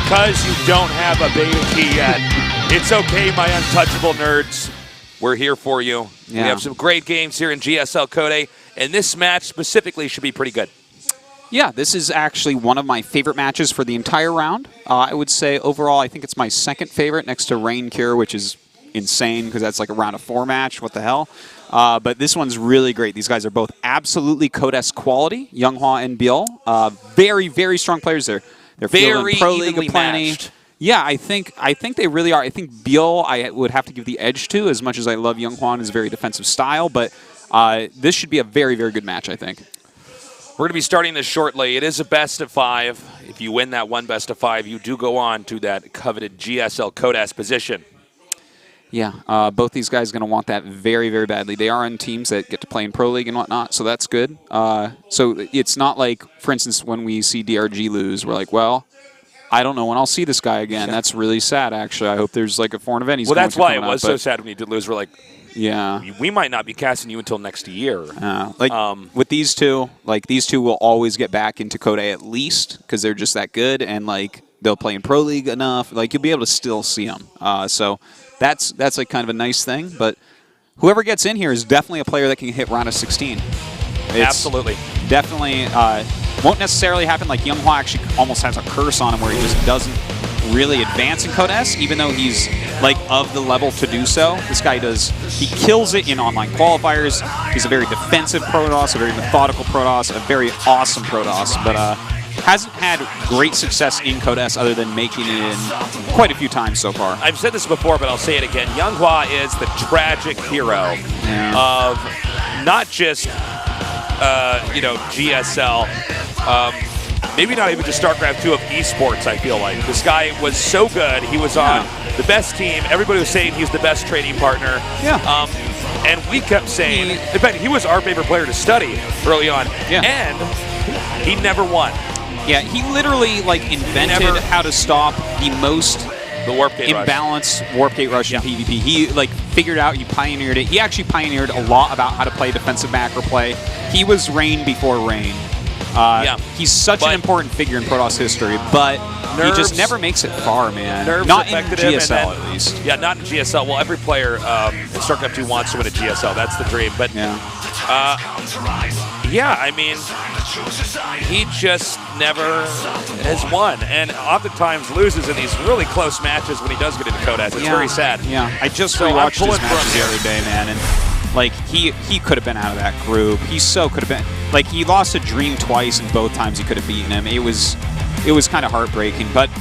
because you don't have a beta key yet. It's okay, my untouchable nerds. We're here for you. Yeah. We have some great games here in GSL Code A, and this match specifically should be pretty good. Yeah, this is actually one of my favorite matches for the entire round. I would say overall, I think it's my second favorite next to Rain Cure, which is insane because that's like a round of 4 match. What the hell? But this one's really great. These guys are both absolutely Code S quality, YongHwa and ByuL. Very, very strong players there. They're Very Pro League evenly plenty. matched. Yeah, I think they really are. I think ByuL I would have to give the edge to, as much as I love YongHwa and his very defensive style. But this should be a very, very good match, I think. We're going to be starting this shortly. It is a best of 5. If you win that one best of 5, you do go on to that coveted GSL Code S position. Yeah, both these guys are going to want that very, very badly. They are on teams that get to play in Pro League and whatnot, so that's good. So it's not like, for instance, when we see DRG lose, we're like, well, I don't know when I'll see this guy again. That's really sad, actually. I hope there's like a foreign event he's Well, going that's to why it coming was up, so sad when he did lose. We're like, yeah. We might not be casting you until next year. With these two, these two will always get back into Code A at least because they're just that good, and like they'll play in Pro League enough. Like you'll be able to still see them. So that's like kind of a nice thing. But whoever gets in here is definitely a player that can hit round of 16. Absolutely. Definitely won't necessarily happen. Like YongHwa actually almost has a curse on him where he just doesn't really advance in Code S, even though he's like of the level to do so. This guy does. He kills it in online qualifiers. He's a very defensive Protoss, a very methodical Protoss, a very awesome Protoss, but hasn't had great success in Code S other than making it in quite a few times so far. I've said this before, but I'll say it again. YongHwa is the tragic hero of not just GSL. Maybe not even just StarCraft II of esports, I feel like. This guy was so good. He was on the best team. Everybody was saying he's the best trading partner. Yeah. And we kept saying, in fact, he was our favorite player to study early on. Yeah. And he never won. Yeah, he literally invented how to stop the most Warp Gate imbalanced Warp Gate Rush in PvP. He figured out, he pioneered it. He actually pioneered a lot about how to play defensive macro play. He was Rain before Rain. He's such an important figure in Protoss history, but he just never makes it far, man. Not in GSL, at least. Yeah, not in GSL. Well, every player in StarCraft II wants to win a GSL. That's the dream. But I mean, he just never has won, and oftentimes loses in these really close matches when he does get into Code S. It's very sad. Yeah, I just rewatched his matches the other day, man, and he could have been out of that group. He so could have been. He lost to Dream twice, and both times he could have beaten him. It was kind of heartbreaking. But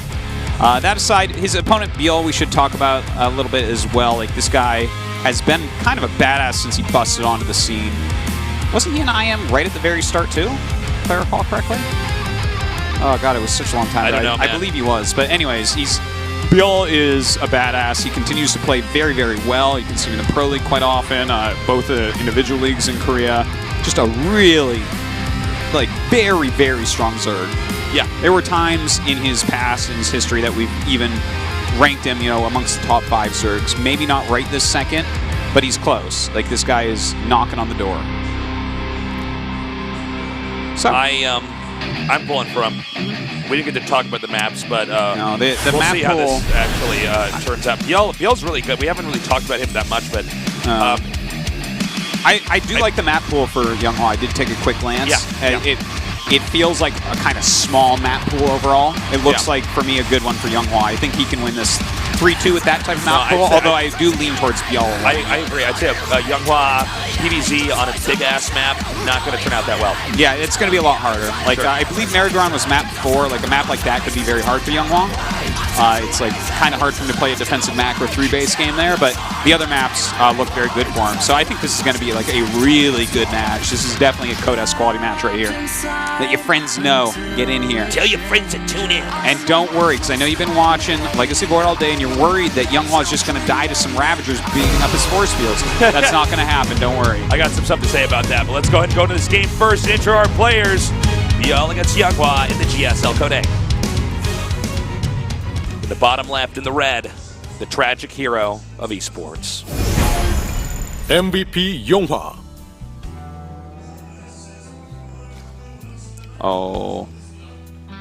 that aside, his opponent ByuL we should talk about a little bit as well. This guy has been kind of a badass since he busted onto the scene. Wasn't he an IM right at the very start too, if I recall correctly? Oh god, it was such a long time ago. I don't know, I believe he was. But anyways, ByuL is a badass. He continues to play very, very well. You can see him in the Pro League quite often, both individual leagues in Korea. Just a really, very, very strong Zerg. Yeah. There were times in his past, in his history, that we've even ranked him, amongst the top 5 Zergs. Maybe not right this second, but he's close. This guy is knocking on the door. So I'm pulling for him. We didn't get to talk about the maps, but no, the we'll map see how pool this actually turns out. ByuL's really good. We haven't really talked about him that much, but I do like the map pool for YongHwa. I did take a quick glance. It feels like a kind of small map pool overall. It looks like, for me, a good one for YongHwa. I think he can win this 3-2 with that type of map pool, although I do lean towards ByuL. I agree. I'd say YongHwa PvZ on a big-ass map, not going to turn out that well. Yeah, it's going to be a lot harder. I believe Merigron was map 4. A map like that could be very hard for YongHwa. It's kind of hard for him to play a defensive macro 3-base game there, but the other maps look very good for him. So I think this is going to be a really good match. This is definitely a Code S quality match right here. Let your friends know. Get in here. Tell your friends to tune in. And don't worry, because I know you've been watching Legacy Void all day, and you're worried that YongHwa is just going to die to some Ravagers beating up his force fields. That's not going to happen. Don't worry. I got some stuff to say about that, but let's go ahead and go into this game first and intro our players. ByuL against YongHwa in the GSL Code A. In the bottom left in the red, the tragic hero of esports. MVP YongHwa.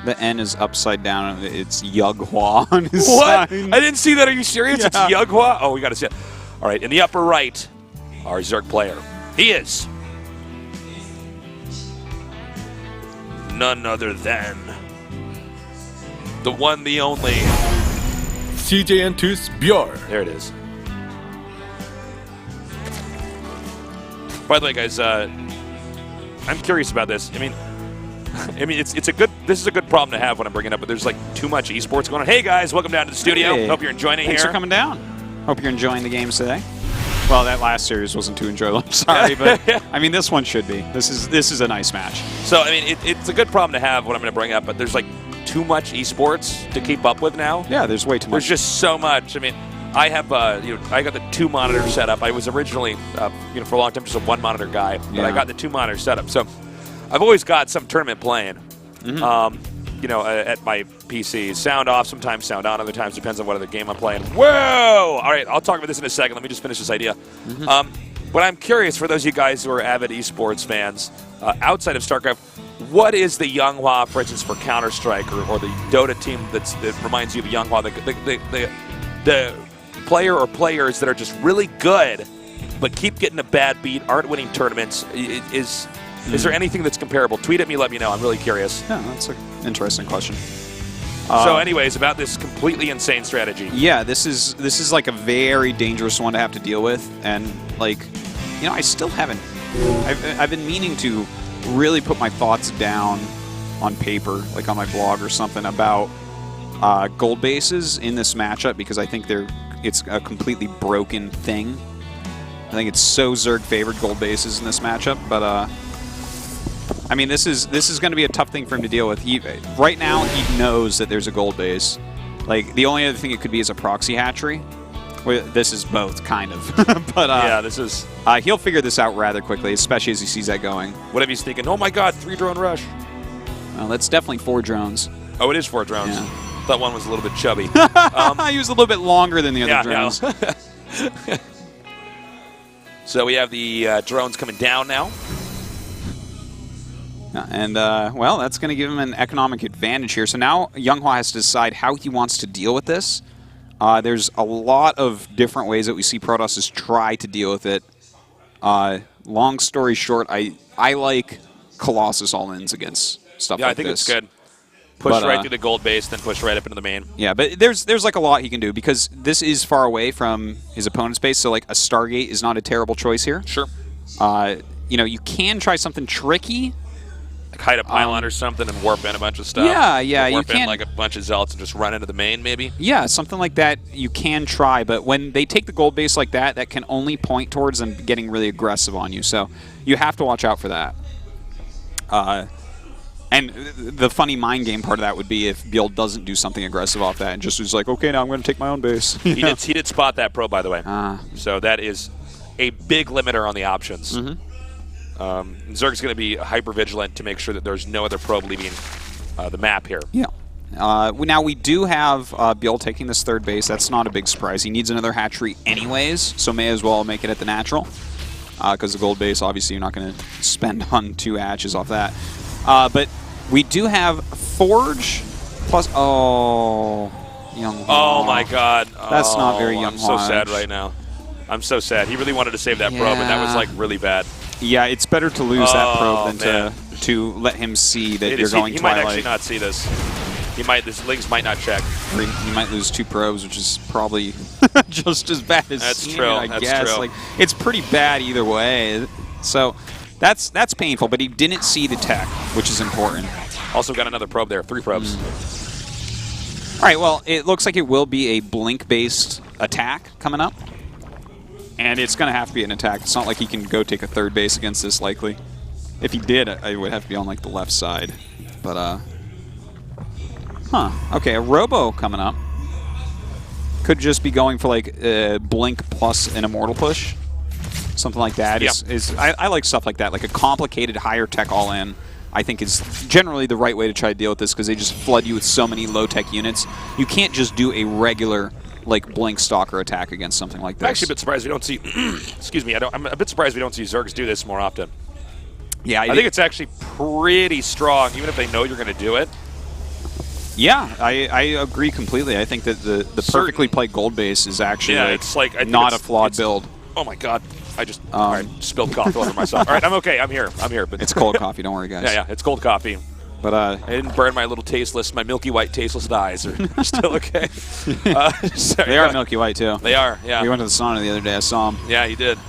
The N is upside down. It's YongHwa on his What? sign. I didn't see that. Are you serious? Yeah. It's YongHwa? Oh, we got to see it. All right, in the upper right, our Zerg player. He is none other than the one, the only. CJN2's ByuL. There it is. By the way, guys, I'm curious about this. I mean, it's a good. This is a good problem to have when I'm bringing it up. But there's like too much esports going on. Hey guys, welcome down to the studio. Hey. Hope you're enjoying it Thanks here. for coming down. Hope you're enjoying the games today. Well, that last series wasn't too enjoyable. I'm sorry, but I mean, this one should be. This is a nice match. So I mean, it's a good problem to have. What I'm going to bring up, but there's like too much esports to keep up with now. Yeah, there's way too much. There's just so much. I mean, I have I got the 2 monitor setup. I was originally for a long time just a 1 monitor guy, but I got the 2 monitor setup. So I've always got some tournament playing. At my PC. Sound off, sometimes sound on, other times depends on what other game I'm playing. Whoa! All right, I'll talk about this in a second. Let me just finish this idea. But I'm curious, for those of you guys who are avid esports fans, outside of StarCraft, what is the YongHwa, for instance, for Counter-Strike or the Dota team that reminds you of YongHwa, the player or players that are just really good but keep getting a bad beat, aren't winning tournaments? Is there anything that's comparable? Tweet at me, let me know. I'm really curious. Yeah, that's an interesting question. So anyways, about this completely insane strategy. Yeah, this is like a very dangerous one to have to deal with, and like, I still haven't. I've been meaning to really put my thoughts down on paper, like on my blog or something, about gold bases in this matchup, because I think it's a completely broken thing. I think it's so Zerg favored gold bases in this matchup, but I mean, this is going to be a tough thing for him to deal with. Right now, he knows that there's a gold base. Like, the only other thing it could be is a proxy hatchery. Well, this is both, kind of. But yeah, this is. He'll figure this out rather quickly, especially as he sees that going. What if he's thinking, oh my god, 3 drone rush? Well, that's definitely 4 drones. Oh, it is 4 drones. Yeah. That one was a little bit chubby. He was a little bit longer than the other drones. No. So we have the drones coming down now. And, well, that's going to give him an economic advantage here. So now YongHwa has to decide how he wants to deal with this. There's a lot of different ways that we see Protosses try to deal with it. Long story short, I like Colossus all-ins against stuff like this. Yeah, I think it's good. Push right through the gold base, then push right up into the main. Yeah, but there's like a lot he can do, because this is far away from his opponent's base, so like a Stargate is not a terrible choice here. Sure. You can try something tricky. Like hide a pylon or something and warp in a bunch of stuff. Yeah, warp in like a bunch of zealots and just run into the main, maybe. Yeah, something like that you can try, but when they take the gold base like that, that can only point towards them getting really aggressive on you. So you have to watch out for that. And the funny mind game part of that would be if ByuL doesn't do something aggressive off that and just is like, okay, now I'm going to take my own base. He did spot that probe, by the way. So that is a big limiter on the options. Zerg's going to be hyper vigilant to make sure that there's no other probe leaving the map here. Yeah. Now we do have ByuL taking this 3rd base. That's not a big surprise. He needs another hatchery anyways, so may as well make it at the natural. Because the gold base, obviously, you're not going to spend on 2 hatches off that. But we do have Forge plus... Oh, YongHwa. Oh, my God. That's not very YongHwa. I'm so sad right now. I'm so sad. He really wanted to save that probe, and that was, like, really bad. Yeah, it's better to lose that probe than to let him see that you're going He Twilight. might actually not see this. His links might not check. He might lose 2 probes, which is probably just as bad as That's seeing true. it, I guess. True. Like, it's pretty bad either way. So that's painful, but he didn't see the tech, which is important. Also got another probe there. 3 probes. All right, well, it looks like it will be a blink-based attack coming up. And it's going to have to be an attack. It's not like he can go take a 3rd base against this, likely. If he did, I would have to be on, like, the left side. But, okay, a Robo coming up. Could just be going for, like, blink plus an Immortal push. Something like that. Yep. I like stuff like that. Like a complicated, higher tech all-in, I think is generally the right way to try to deal with this, because they just flood you with so many low-tech units. You can't just do a regular... like blink stalker attack against something like this. I'm actually a bit surprised we don't see. Excuse me. I'm a bit surprised we don't see Zergs do this more often. Yeah, I think it's actually pretty strong, even if they know you're going to do it. Yeah, I agree completely. I think that the perfectly played gold base is actually it's like not a flawed build. Oh my god. I just all right, spilled coffee all over myself. All right, I'm okay. I'm here. But it's cold coffee. Don't worry, guys. Yeah, it's cold coffee. But I didn't burn my little tasteless, my milky white tasteless eyes are still okay. They are milky white too. They are. Yeah. We went to the sauna the other day. I saw them. Yeah, you did.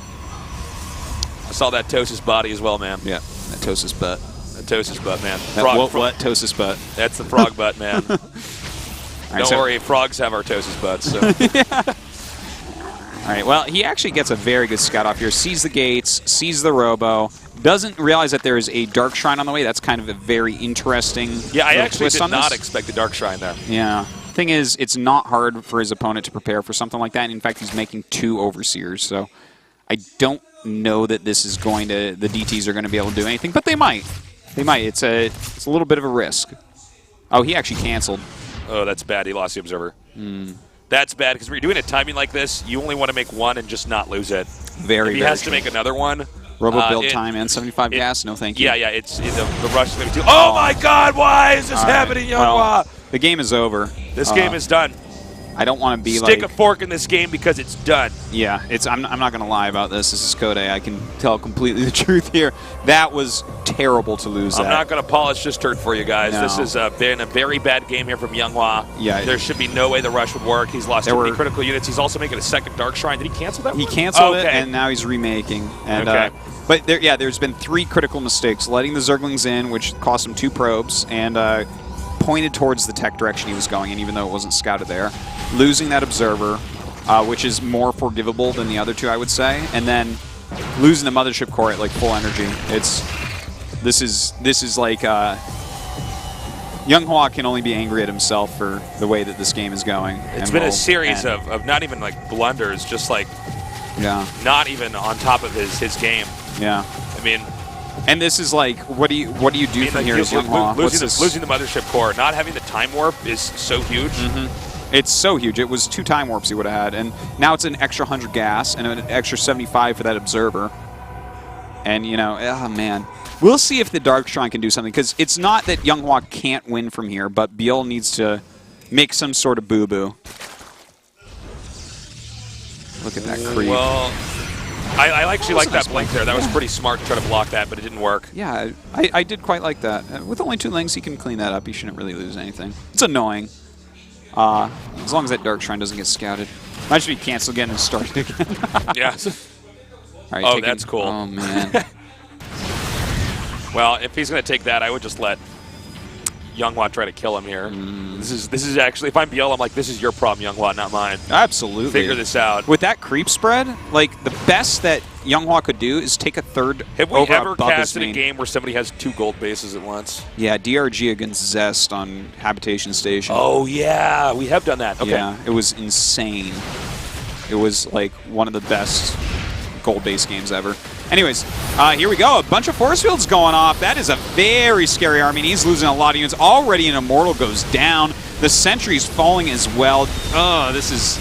I saw that Tosis body as well, man. Yeah, that Tosis butt. That Tosis butt, man. What Tosis butt? That's the frog butt, man. Don't worry, frogs have our Tosis butts. So. Yeah. All right, well, he actually gets a very good scout off here. Sees the gates, sees the robo, doesn't realize that there is a Dark Shrine on the way. That's kind of a very interesting I actually did not this. expect a Dark Shrine there. Yeah. Thing is, it's not hard for his opponent to prepare for something like that. And in fact, he's making 2 Overseers, so I don't know that this is going to, the DTs are going to be able to do anything, but they might. They might. It's a little bit of a risk. Oh, he actually canceled. Oh, that's bad. He lost the Observer. That's bad, because when you're doing a timing like this, you only want to make 1 and just not lose it. Very, if he has to make another one. Robo build time and 75 gas, no thank you. Yeah, it's the rush is going to be too. Oh my God, why is this happening, YongHwa? Well, the game is over. This game is done. I don't want to be Stick a fork in this game because it's done. Yeah, I'm not going to lie about this. This is Code A. I can tell completely the truth here. That was terrible to lose that. I'm not going to polish this turd for you guys. No. This has been a very bad game here from YongHwa. Yeah. There should be no way the rush would work. He's lost too many critical units. He's also making a second Dark Shrine. Did he cancel that one? He canceled it, and now he's remaking. And, but there's been 3 critical mistakes. Letting the Zerglings in, which cost him 2 probes, and pointed towards the tech direction he was going in, even though it wasn't scouted there. Losing that Observer, which is more forgivable than the other 2, I would say, and then losing the Mothership Core at like full energy. This is like YongHwa can only be angry at himself for the way that this game is going. It's been a series of not even like blunders, just like not even on top of his game. Yeah, I mean. And this is like, what do you do from here as YongHwa? Losing the Mothership Core, not having the Time Warp is so huge. It's so huge. It was 2 Time Warps he would have had, and now it's an extra 100 gas and an extra 75 for that Observer. And, oh man. We'll see if the Dark Shrine can do something, because it's not that YongHwa can't win from here, but ByuL needs to make some sort of boo-boo. Look at that creep. Well, I actually like that blink there. That was pretty smart to try to block that, but it didn't work. Yeah, I did quite like that. With only 2 lings, he can clean that up. He shouldn't really lose anything. It's annoying. As long as that Dark Shrine doesn't get scouted. Imagine if he cancel again and start again. Yeah. Right, oh, that's cool. Oh, man. Well, if he's going to take that, I would just let YongHwa try to kill him here. This is actually, if I'm ByuL, I'm like, this is your problem, YongHwa, not mine. Absolutely. Figure this out. With that creep spread, like, the best that YongHwa could do is take a third Have we over ever above his casted a game where somebody has 2 gold bases at once? Yeah, DRG against Zest on Habitation Station. Oh, yeah. We have done that. Okay. Yeah, it was insane. It was, like, one of the best gold base games ever. Anyways, here we go. A bunch of force fields going off. That is a very scary army. He's losing a lot of units. Already an Immortal goes down. The Sentry's falling as well. Oh, this is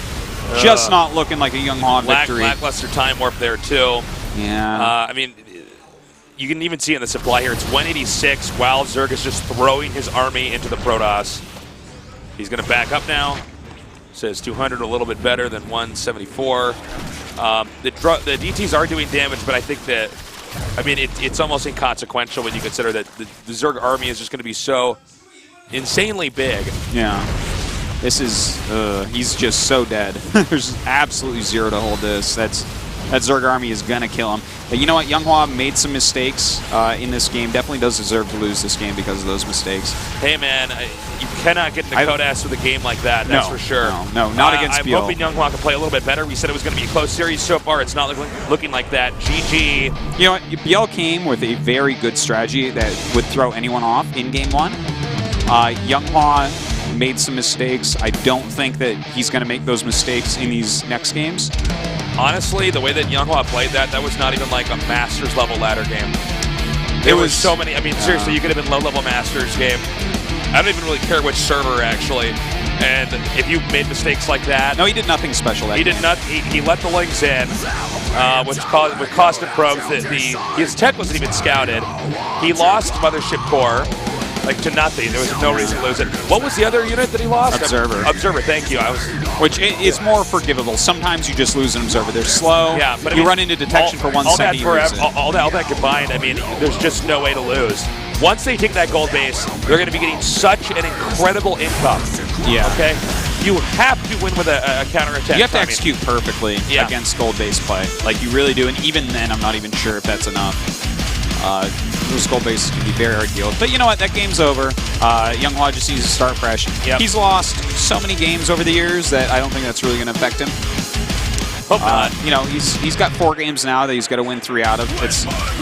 just not looking like a YongHwa victory. Lackluster Time Warp there, too. Yeah. I mean, you can even see in the supply here, it's 186 while Zerg is just throwing his army into the Protoss. He's going to back up now. Says 200 a little bit better than 174. The DTs are doing damage, but I think that, I mean, it's almost inconsequential when you consider that the Zerg army is just going to be so insanely big. Yeah. This is, he's just so dead. There's absolutely 0 to hold this. That Zerg army is going to kill him. But you know what? YongHwa made some mistakes in this game. Definitely does deserve to lose this game because of those mistakes. Hey, man, you cannot get into Code S with a game like that, that's for sure. No, not against ByuL. I'm hoping YongHwa can play a little bit better. We said it was going to be a close series. So far, it's not looking like that. GG. You know what? ByuL came with a very good strategy that would throw anyone off in Game 1. YongHwa made some mistakes. I don't think that he's going to make those mistakes in these next games. Honestly, the way that YongHwa played that was not even like a Masters level ladder game. There was so many. I mean, seriously, you could have been low-level Masters game. I don't even really care which server, actually. And if you made mistakes like that... No, he did nothing special that game. He let the lings in, which cost him probes. His tech wasn't even scouted. He lost Mothership Core. like to nothing. There was no reason to lose it. What was the other unit that he lost? Observer. Observer. Thank you. Which is more forgivable. Sometimes you just lose an observer. They're slow. Yeah, but you run into detection for 1 second. All that combined. I mean, there's just no way to lose. Once they take that gold base, they're going to be getting such an incredible income. Yeah. Okay. You have to win with a counterattack. You have to execute perfectly against gold base play. Like you really do, and even then, I'm not even sure if that's enough. Those gold bases can be very hard to deal with. But you know what? That game's over. YongHwa just needs to start fresh. Yep. He's lost so many games over the years that I don't think that's really going to affect him. Hope not. You know, he's got 4 games now that he's got to win 3 out of.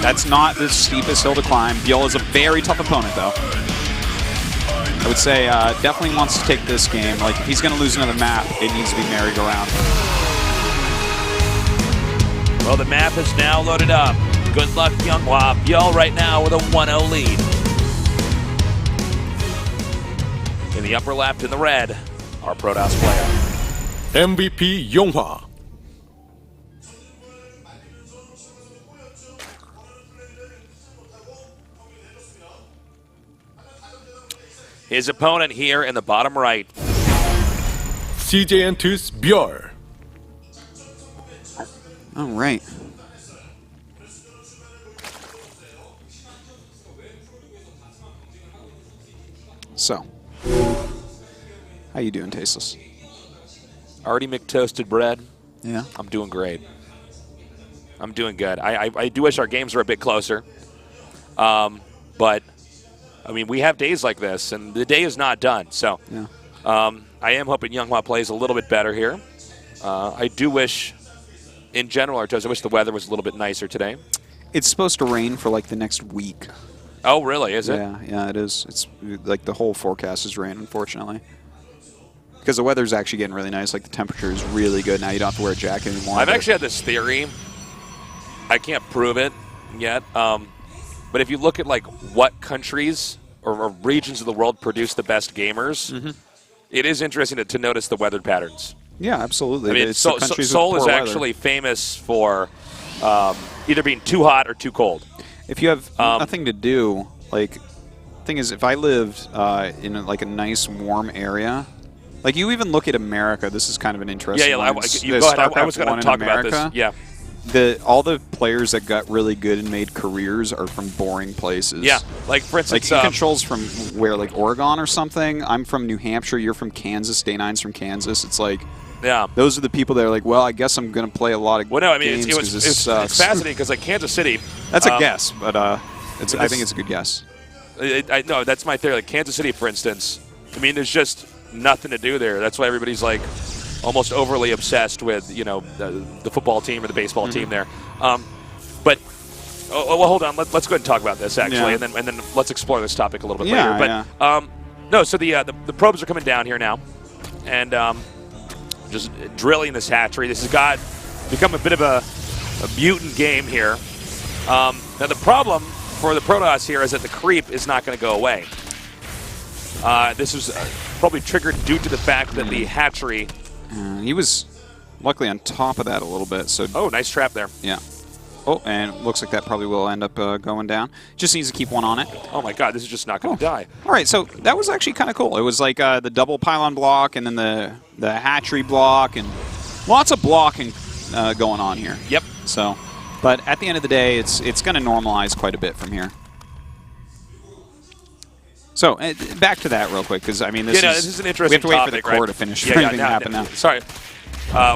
That's not the steepest hill to climb. ByuL is a very tough opponent, though. I would say definitely wants to take this game. Like, if he's going to lose another map, it needs to be merry-go-round. Well, the map is now loaded up. Good luck, YongHwa. ByuL right now with a 1-0 lead. In the upper left, in the red, our Protoss player. MVP YongHwa. His opponent here in the bottom right. CJN2's ByuL. All right. So, how you doing, Tasteless? Already McToasted bread. Yeah. I'm doing great. I'm doing good. I do wish our games were a bit closer. But, I mean, we have days like this, and the day is not done. So, yeah. I am hoping YongHwa plays a little bit better here. I do wish, in general, Artoz, I wish the weather was a little bit nicer today. It's supposed to rain for like the next week. Oh, really? Is it? Yeah, it is. It's like the whole forecast is rain, unfortunately. Because the weather's actually getting really nice. Like the temperature is really good now. You don't have to wear a jacket anymore. I've actually had this theory. I can't prove it yet. But if you look at like what countries or regions of the world produce the best gamers, it is interesting to notice the weather patterns. Yeah, absolutely. I mean, Seoul is actually famous for either being too hot or too cold. If you have nothing to do, like, thing is, if I lived in like a nice warm area, like you even look at America, this is kind of an interesting one. Go ahead. I was going to talk about this. Yeah. All the players that got really good and made careers are from boring places. Yeah, like for instance, like he controls from where, like Oregon or something. I'm from New Hampshire. You're from Kansas. Day9's from Kansas. It's like, yeah, those are the people that are like, well, I guess I'm going to play a lot of. Well, no, I mean games it's fascinating because like Kansas City. That's a guess, but I think it's a good guess. No, that's my theory. Like Kansas City, for instance. I mean, there's just nothing to do there. That's why everybody's like almost overly obsessed with, you know, the football team or the baseball team there. But well, hold on. Let's go ahead and talk about this actually, and then let's explore this topic a little bit later. But no, so the probes are coming down here now, and just drilling this hatchery. This has become a bit of a mutant game here. Now the problem for the Protoss here is that the creep is not going to go away. This was probably triggered due to the fact that the hatchery. He was luckily on top of that a little bit. So oh, nice trap there. Yeah. Oh, and it looks like that probably will end up going down. Just needs to keep one on it. Oh my God, this is just not going to die. All right, so that was actually kind of cool. It was like the double pylon block and then the hatchery block and lots of blocking going on here. Yep. So, but at the end of the day, it's going to normalize quite a bit from here. So back to that real quick, because I mean, this is an interesting topic. We have to wait for the core to finish for anything to happen now. Sorry.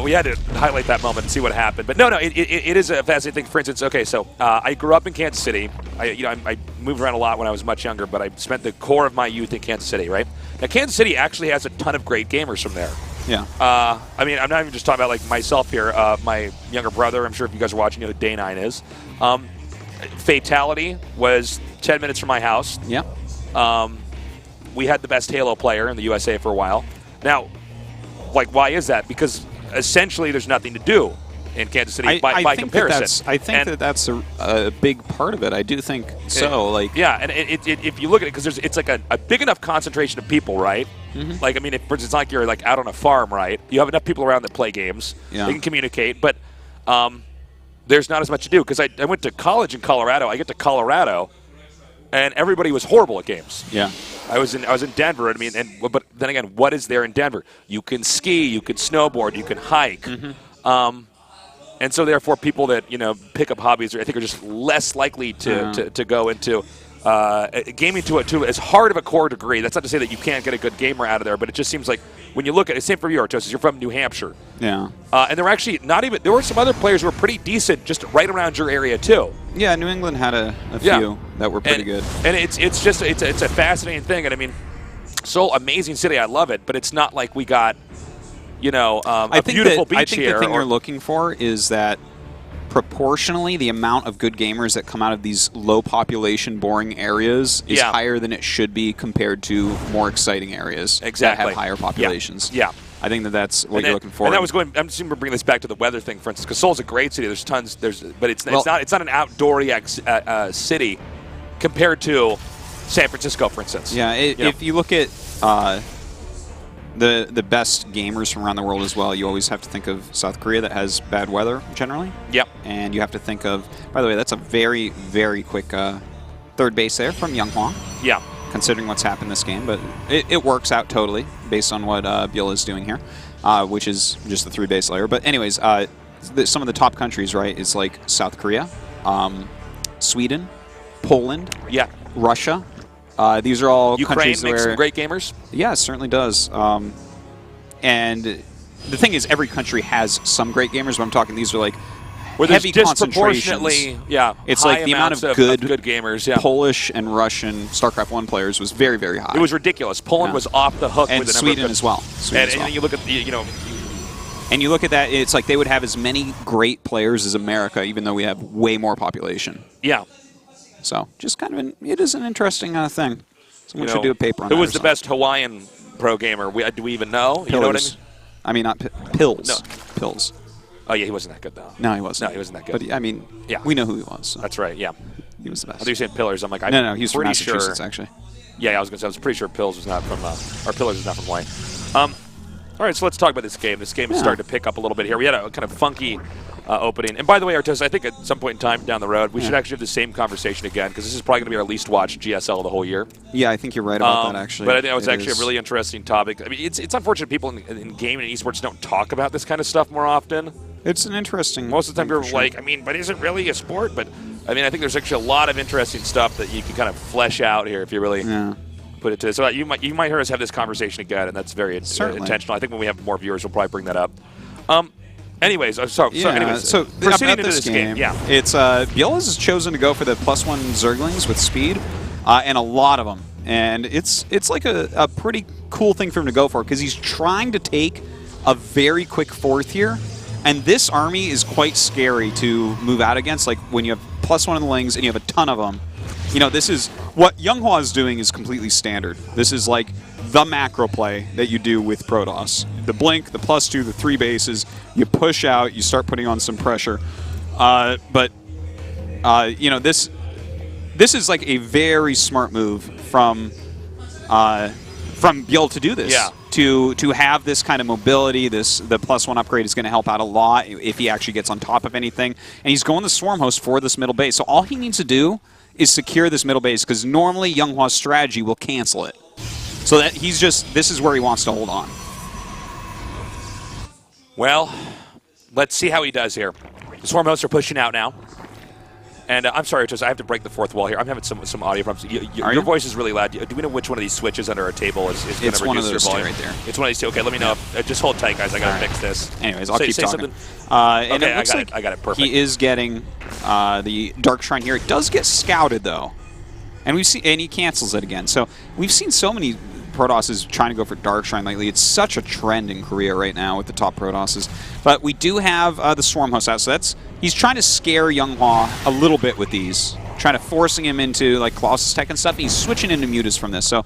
We had to highlight that moment and see what happened. But no, it is a fascinating thing. For instance, okay, so I grew up in Kansas City. I moved around a lot when I was much younger, but I spent the core of my youth in Kansas City, right? Now, Kansas City actually has a ton of great gamers from there. Yeah. I mean, I'm not even just talking about like myself here. My younger brother, I'm sure if you guys are watching, you know who Day9 is. Fatality was 10 minutes from my house. Yeah. We had the best Halo player in the USA for a while. Now, like, why is that? Because essentially there's nothing to do in Kansas City by comparison. I think that's a big part of it. I do think so. And if you look at it, because it's like a big enough concentration of people, right? Mm-hmm. Like, I mean, for instance, it's like you're like out on a farm, right? You have enough people around that play games. Yeah. They can communicate, but there's not as much to do. Because I went to college in Colorado. I get to Colorado, and everybody was horrible at games. Yeah. I was in Denver. I mean, but then again, what is there in Denver? You can ski, you can snowboard, you can hike, and so therefore people that pick up hobbies, I think, are just less likely to go into gaming to as hard of a core degree. That's not to say that you can't get a good gamer out of there, but it just seems like when you look at it, same for you, Artosis, you're from New Hampshire. Yeah. And there were actually there were some other players who were pretty decent just right around your area too. Yeah, New England had a few that were pretty good. And it's a fascinating thing. And I mean, so amazing city, I love it, but it's not like we got, a beautiful beach here. I think the thing you're looking for is that proportionally, the amount of good gamers that come out of these low population, boring areas is higher than it should be compared to more exciting areas that have higher populations. Yeah. I think that's what you're looking for. And that was going. I'm just going to bring this back to the weather thing, for instance, because Seoul's a great city. There's tons. But it's not an outdoory city compared to San Francisco, for instance. Yeah. If you look at the best gamers from around the world as well, you always have to think of South Korea, that has bad weather generally. Yep. And you have to think of, by the way, that's a very, very quick third base there from YongHwa. Yeah. Considering what's happened this game, but it works out totally based on what ByuL is doing here, which is just the 3-base layer. But anyways, some of the top countries, right, is like South Korea, Sweden, Poland, Russia. These are all countries Ukraine makes where some great gamers. Yeah, it certainly does. And the thing is, every country has some great gamers, but I'm talking these are like where heavy disproportionately, it's like the amount of good gamers. Polish and Russian StarCraft I players was very, very high. It was ridiculous. Poland was off the hook, and with the Sweden number as well. And you look at and you look at that, it's like they would have as many great players as America, even though we have way more population. Yeah. So just kind of it is an interesting thing. Someone should do a paper on that. Who was the best Hawaiian pro gamer? Do we even know? Pillars. You know what I mean? Not Pills. No. Pills. Oh, yeah, he wasn't that good, though. No, he wasn't. No, he wasn't that good. But, I mean, we know who he was. So. That's right, yeah. He was the best. I thought you were saying Pillars. I'm like, no, he was from pretty Massachusetts, sure. actually. Yeah, I was going to say, I was pretty sure Pills was not from, or Pillars was not from Hawaii. All right, so let's talk about this game. This game is starting to pick up a little bit here. We had a kind of funky opening. And by the way, Artosis, I think at some point in time down the road, we should actually have the same conversation again, because this is probably going to be our least watched GSL of the whole year. Yeah, I think you're right about that, actually. But I think it was actually a really interesting topic. I mean, it's unfortunate people in gaming and esports don't talk about this kind of stuff more often. It's an interesting Most of the time people are like, I mean, but is it really a sport? But, I mean, I think there's actually a lot of interesting stuff that you can kind of flesh out here if you really put it to it. So you might hear us have this conversation again, and that's very intentional. I think when we have more viewers, we'll probably bring that up. Anyways, so proceeding into this game, it's ByuL has chosen to go for the +1 Zerglings with speed, and a lot of them. And it's like a pretty cool thing for him to go for, because he's trying to take a very quick fourth here. And this army is quite scary to move out against. Like when you have +1 in the Lings and you have a ton of them. You know, this is what YongHwa is doing is completely standard. This is like the macro play that you do with Protoss. The blink, the +2, the 3 bases. You push out. You start putting on some pressure. But you know, this is like a very smart move from ByuL to do this. Yeah. To have this kind of mobility, the +1 upgrade is going to help out a lot if he actually gets on top of anything. And he's going the Swarm Host for this middle base. So all he needs to do is secure this middle base, because normally YongHwa's strategy will cancel it. So that this is where he wants to hold on. Well, let's see how he does here. The Swarm Hosts are pushing out now. And I'm sorry, I have to break the fourth wall here. I'm having some audio problems. Your voice is really loud. Do we know which one of these switches under our table is going to reduce your volume? It's one of those two right there. It's one of these two. Okay, let me know. Just hold tight, guys. I got to fix this. Anyways, I'll keep talking. And okay, I got it. Perfect. He is getting the Dark Shrine here. It does get scouted, though. And he cancels it again. So we've seen so many Protosses trying to go for Dark Shrine lately. It's such a trend in Korea right now with the top Protosses. But we do have the Swarm Host out, so he's trying to scare YongHwa a little bit with these, trying to forcing him into like Colossus Tech and stuff. And he's switching into Mutas from this. So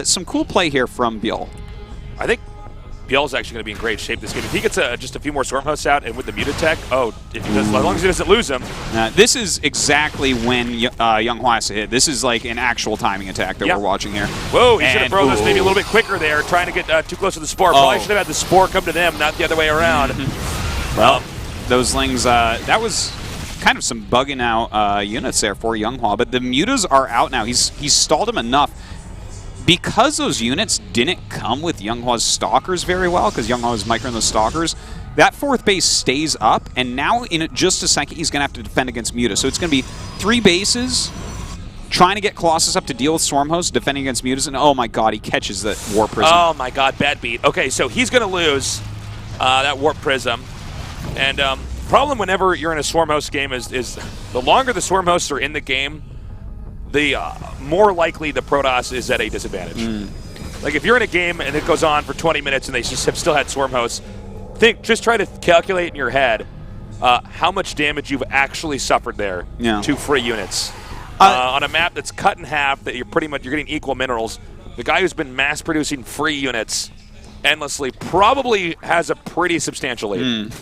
some cool play here from ByuL. I think ByuL is actually going to be in great shape this game. If he gets just a few more Swarm Hosts out and with the Muta Tech, as long as he doesn't lose them. This is exactly when YongHwa has to hit. This is like an actual timing attack that we're watching here. Whoa, he should have thrown this maybe a little bit quicker there, trying to get too close to the Spore. Probably should have had the Spore come to them, not the other way around. Well, those Lings, that was kind of some bugging out units there for YongHwa, but the mutas are out now. He's stalled him enough. Because those units didn't come with YongHwa's stalkers very well, because YongHwa was microing those stalkers, that 4th base stays up, and now in just a second he's going to have to defend against mutas. So it's going to be 3 bases, trying to get Colossus up to deal with Swarmhost, defending against mutas, and oh my god, he catches the Warp Prism. Oh my god, bad beat. Okay, so he's going to lose that Warp Prism. And problem whenever you're in a Swarmhost game is the longer the Swarmhosts are in the game, the more likely the Protoss is at a disadvantage. Like if you're in a game and it goes on for 20 minutes and they just have still had Swarmhosts, just try to calculate in your head how much damage you've actually suffered there to free units. On a map that's cut in half, that you're getting equal minerals, the guy who's been mass producing free units endlessly probably has a pretty substantial lead.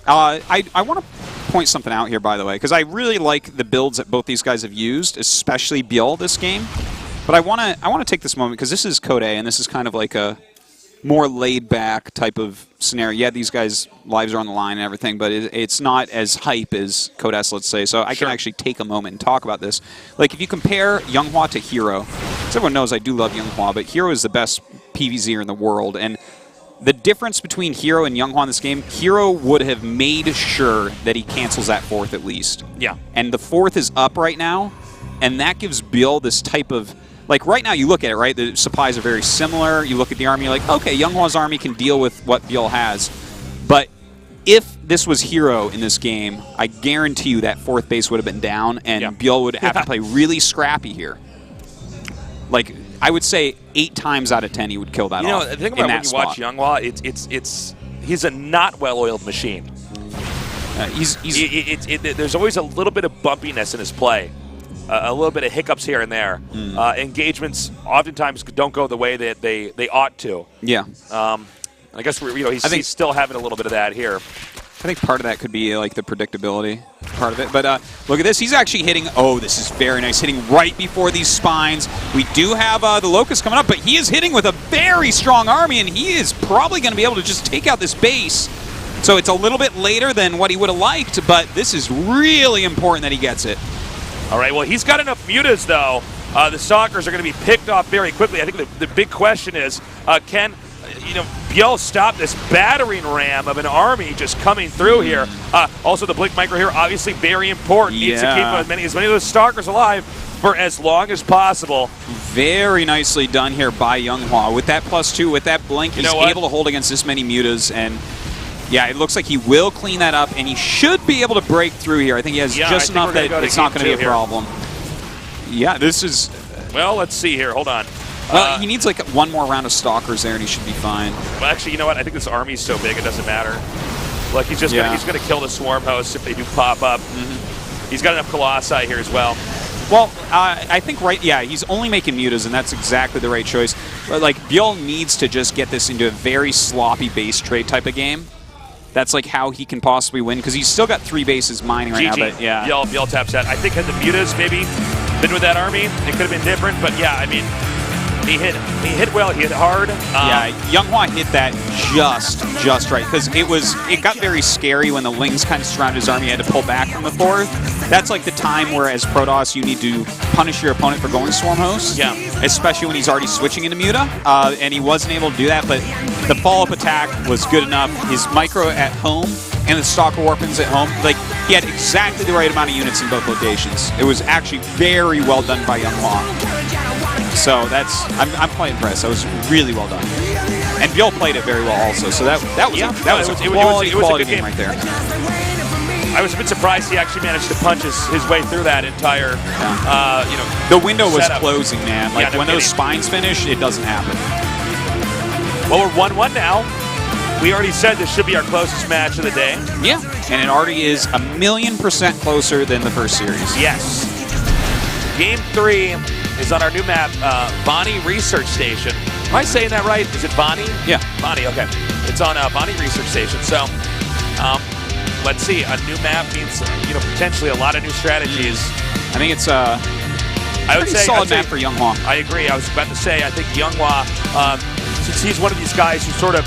I want to point something out here, by the way, because I really like the builds that both these guys have used, especially ByuL this game. But I want to take this moment, because this is Code A, and this is kind of like a more laid-back type of scenario. Yeah, these guys' lives are on the line and everything, but it's not as hype as Code S, let's say. So I can actually take a moment and talk about this. Like, if you compare YongHwa to Hero, as everyone knows I do love YongHwa, but Hero is the best PvZer in the world, and the difference between Hero and YongHwa in this game, Hero would have made sure that he cancels that 4th at least. Yeah. And the 4th is up right now, and that gives ByuL this type of... Like, right now, you look at it, right? The supplies are very similar. You look at the army, you're like, okay, YongHwa's army can deal with what ByuL has. But if this was Hero in this game, I guarantee you that 4th base would have been down, and ByuL would have to play really scrappy here. Like, I would say 8 times out of 10 he would kill that off. The thing about when you watch YongHwa, he's a not well-oiled machine. There's always a little bit of bumpiness in his play. A little bit of hiccups here and there. Engagements oftentimes don't go the way that they ought to. Yeah. I guess he's still having a little bit of that here. I think part of that could be like the predictability part of it. But look at this. He's actually hitting. Oh, this is very nice. Hitting right before these spines. We do have the Locust coming up, but he is hitting with a very strong army, and he is probably going to be able to just take out this base. So it's a little bit later than what he would have liked, but this is really important that he gets it. All right, well, he's got enough mutas, though. The Stalkers are going to be picked off very quickly. I think the big question is, can ByuL stop this battering ram of an army just coming through here? Also, the Blink Micro here, obviously very important. Needs to keep as many of those Stalkers alive for as long as possible. Very nicely done here by YongHwa. With that +2, with that Blink, he's able to hold against this many mutas, and... yeah, it looks like he will clean that up, and he should be able to break through here. I think he has just enough that it's not going to be a problem. Yeah, this is... well, let's see here. Hold on. Well, he needs like one more round of Stalkers there, and he should be fine. Well, actually, you know what? I think this army's so big it doesn't matter. Like, he's just he's going to kill the Swarm Hosts if they do pop up. He's got enough Colossi here as well. Well, I think he's only making mutas, and that's exactly the right choice. But, like, ByuL needs to just get this into a very sloppy base trade type of game. That's like how he can possibly win, because he's still got 3 bases mining right now. But yeah, ByuL taps that. I think had the mutas maybe been with that army, it could have been different. But yeah, I mean, he hit well, he hit hard. Yeah, YongHwa hit that just right, because it got very scary when the Lings kind of surrounded his army. He had to pull back from the 4th. That's like the time where, as Protoss, you need to punish your opponent for going Swarm Host. Yeah. Especially when he's already switching into Muta, and he wasn't able to do that. But the follow-up attack was good enough. His micro at home and the Stalker Warpins at home, like, he had exactly the right amount of units in both locations. It was actually very well done by YongHwa. So I'm quite impressed. That was really well done. And ByuL played it very well also. So that was a quality game right there. I was a bit surprised he actually managed to punch his way through that entire, the window was closing, man. Like, when those spines finish, it doesn't happen. Well, we're 1-1 now. We already said this should be our closest match of the day. Yeah, and it already is 1,000,000% closer than the first series. Yes. Game 3 is on our new map, Bonnie Research Station. Am I saying that right? Is it Bonnie? Yeah. Bonnie, okay. It's on Bonnie Research Station. So, let's see. A new map means, potentially a lot of new strategies. I think it's a pretty solid map for YongHwa. I agree. I was about to say, I think YongHwa, since he's one of these guys who sort of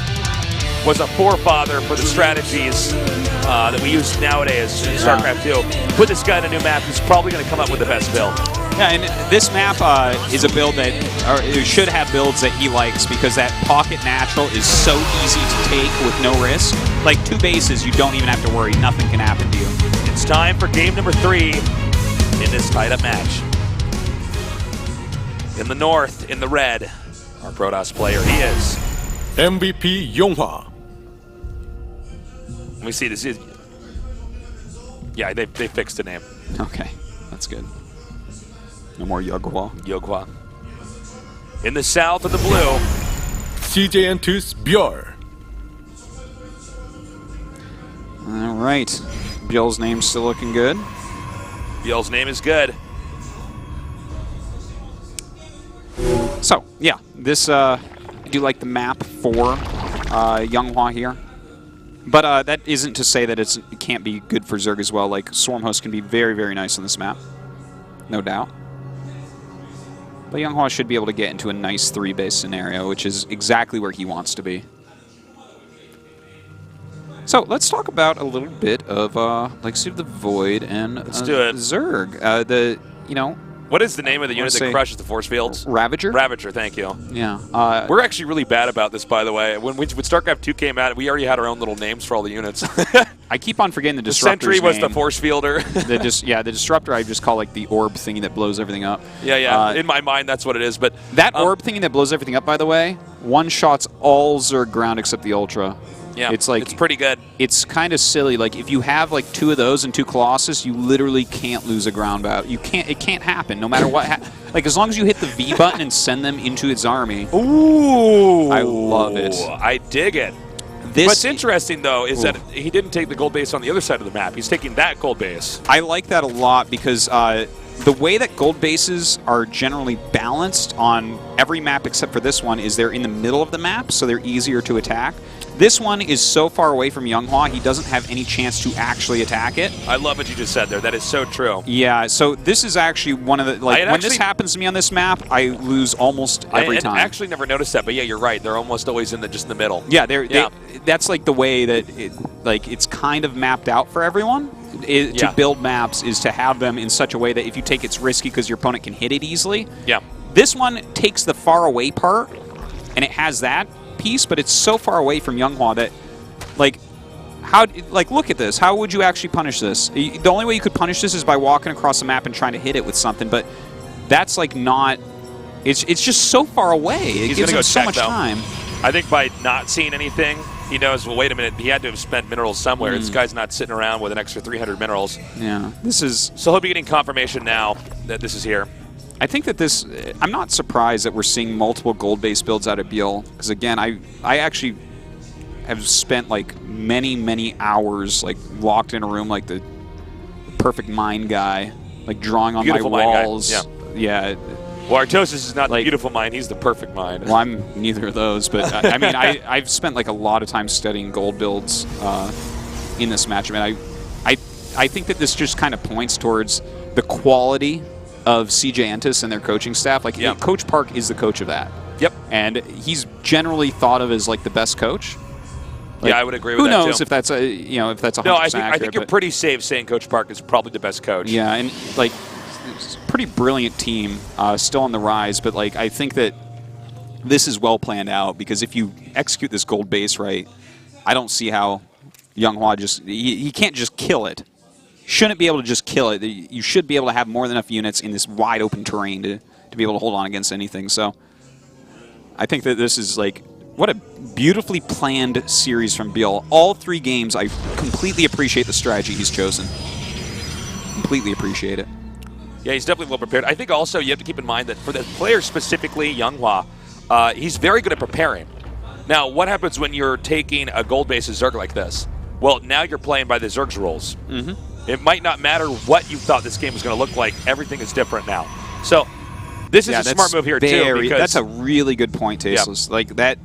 was a forefather for the strategies that we use nowadays in StarCraft 2. Put this guy in a new map, he's probably going to come up with the best build. Yeah, and this map is a build that, or it should have builds that he likes, because that pocket natural is so easy to take with no risk. Like 2 bases, you don't even have to worry. Nothing can happen to you. It's time for game number 3 in this tied-up match. In the north, in the red, our Protoss player, he is MVP YongHwa. Let me see, this is... Yeah, they fixed the name. Okay, that's good. No more YongHwa. YongHwa. In the south of the blue, CJ&2's ByuL. All right. ByuL's name's still looking good. ByuL's name is good. So, yeah, this, I do like the map for YongHwa here. But that isn't to say that it can't be good for Zerg as well. Like, Swarmhost can be very, very nice on this map. No doubt. But YongHwa should be able to get into a nice 3-base scenario, which is exactly where he wants to be. So, let's talk about a little bit of Legacy of the Void and Let's do it. Zerg. What is the name of the unit that crushes the force fields? Ravager? Ravager, thank you. Yeah. We're actually really bad about this, by the way. When StarCraft 2 came out, we already had our own little names for all the units. I keep on forgetting the The Disruptor's Sentry was name. the force fielder. The Disruptor I just call like the orb thingy that blows everything up. Yeah. In my mind, that's what it is. But that orb thingy that blows everything up, by the way, one-shots all Zerg ground except the Ultra. Yeah, it's like, it's pretty good. It's kind of silly. Like, if you have like 2 of those and 2 Colossus, you literally can't lose a ground battle. You can't. It can't happen, no matter what. Like, as long as you hit the V button and send them into its army. Ooh, I love it. I dig it. What's interesting, though, is that he didn't take the gold base on the other side of the map. He's taking that gold base. I like that a lot because the way that gold bases are generally balanced on every map except for this one is they're in the middle of the map, so they're easier to attack. This one is so far away from YongHwa, he doesn't have any chance to actually attack it. I love what you just said there. That is so true. Yeah, so this is actually one of the... Like, when this happens to me on this map, I lose almost every time. I actually never noticed that, but yeah, you're right. They're almost always just in the middle. Yeah, that's like the way that it's kind of mapped out for everyone. To build maps is to have them in such a way that if you take it's risky because your opponent can hit it easily. Yeah. This one takes the far away part, and it has that piece, but it's so far away from YongHwa that, look at this. How would you actually punish this? The only way you could punish this is by walking across the map and trying to hit it with something, but that's like not... It's just so far away. It gives him so much time. I think by not seeing anything, he knows, well, wait a minute, he had to have spent minerals somewhere. This guy's not sitting around with an extra 300 minerals. Yeah, this is... So he'll be getting confirmation now that this is here. I think that this... I'm not surprised that we're seeing multiple gold-based builds out of ByuL, because again, I actually have spent like many hours like locked in a room like the perfect mind guy, like drawing on Beautiful my mind walls. Guy. Yeah. Well, Artosis is not the beautiful mind, he's the perfect mind. Well, I'm neither of those, but I mean, I've spent like a lot of time studying gold builds in this match. I mean, I think that this just kind of points towards the quality of CJ&2 and their coaching staff. Like, Coach Park is the coach of that. Yep. And he's generally thought of as like the best coach. Like, yeah, I would agree with that. Who knows if that's a if that's 100% No, accurate, I think you're pretty safe saying Coach Park is probably the best coach. Yeah, and like it's a pretty brilliant team, still on the rise. But like I think that this is well planned out because if you execute this gold base right, I don't see how YongHwa he can't just kill it. Shouldn't be able to just kill it. You should be able to have more than enough units in this wide open terrain to be able to hold on against anything. So I think that this is like, what a beautifully planned series from ByuL. All 3 games, I completely appreciate the strategy he's chosen. Completely appreciate it. Yeah, he's definitely well prepared. I think also you have to keep in mind that for the player specifically, YongHwa, he's very good at preparing. Now, what happens when you're taking a gold-based Zerg like this? Well, now you're playing by the Zerg's rules. It might not matter what you thought this game was going to look like. Everything is different now. So this is a smart move here, too. Because that's a really good point, Tasteless. Like that,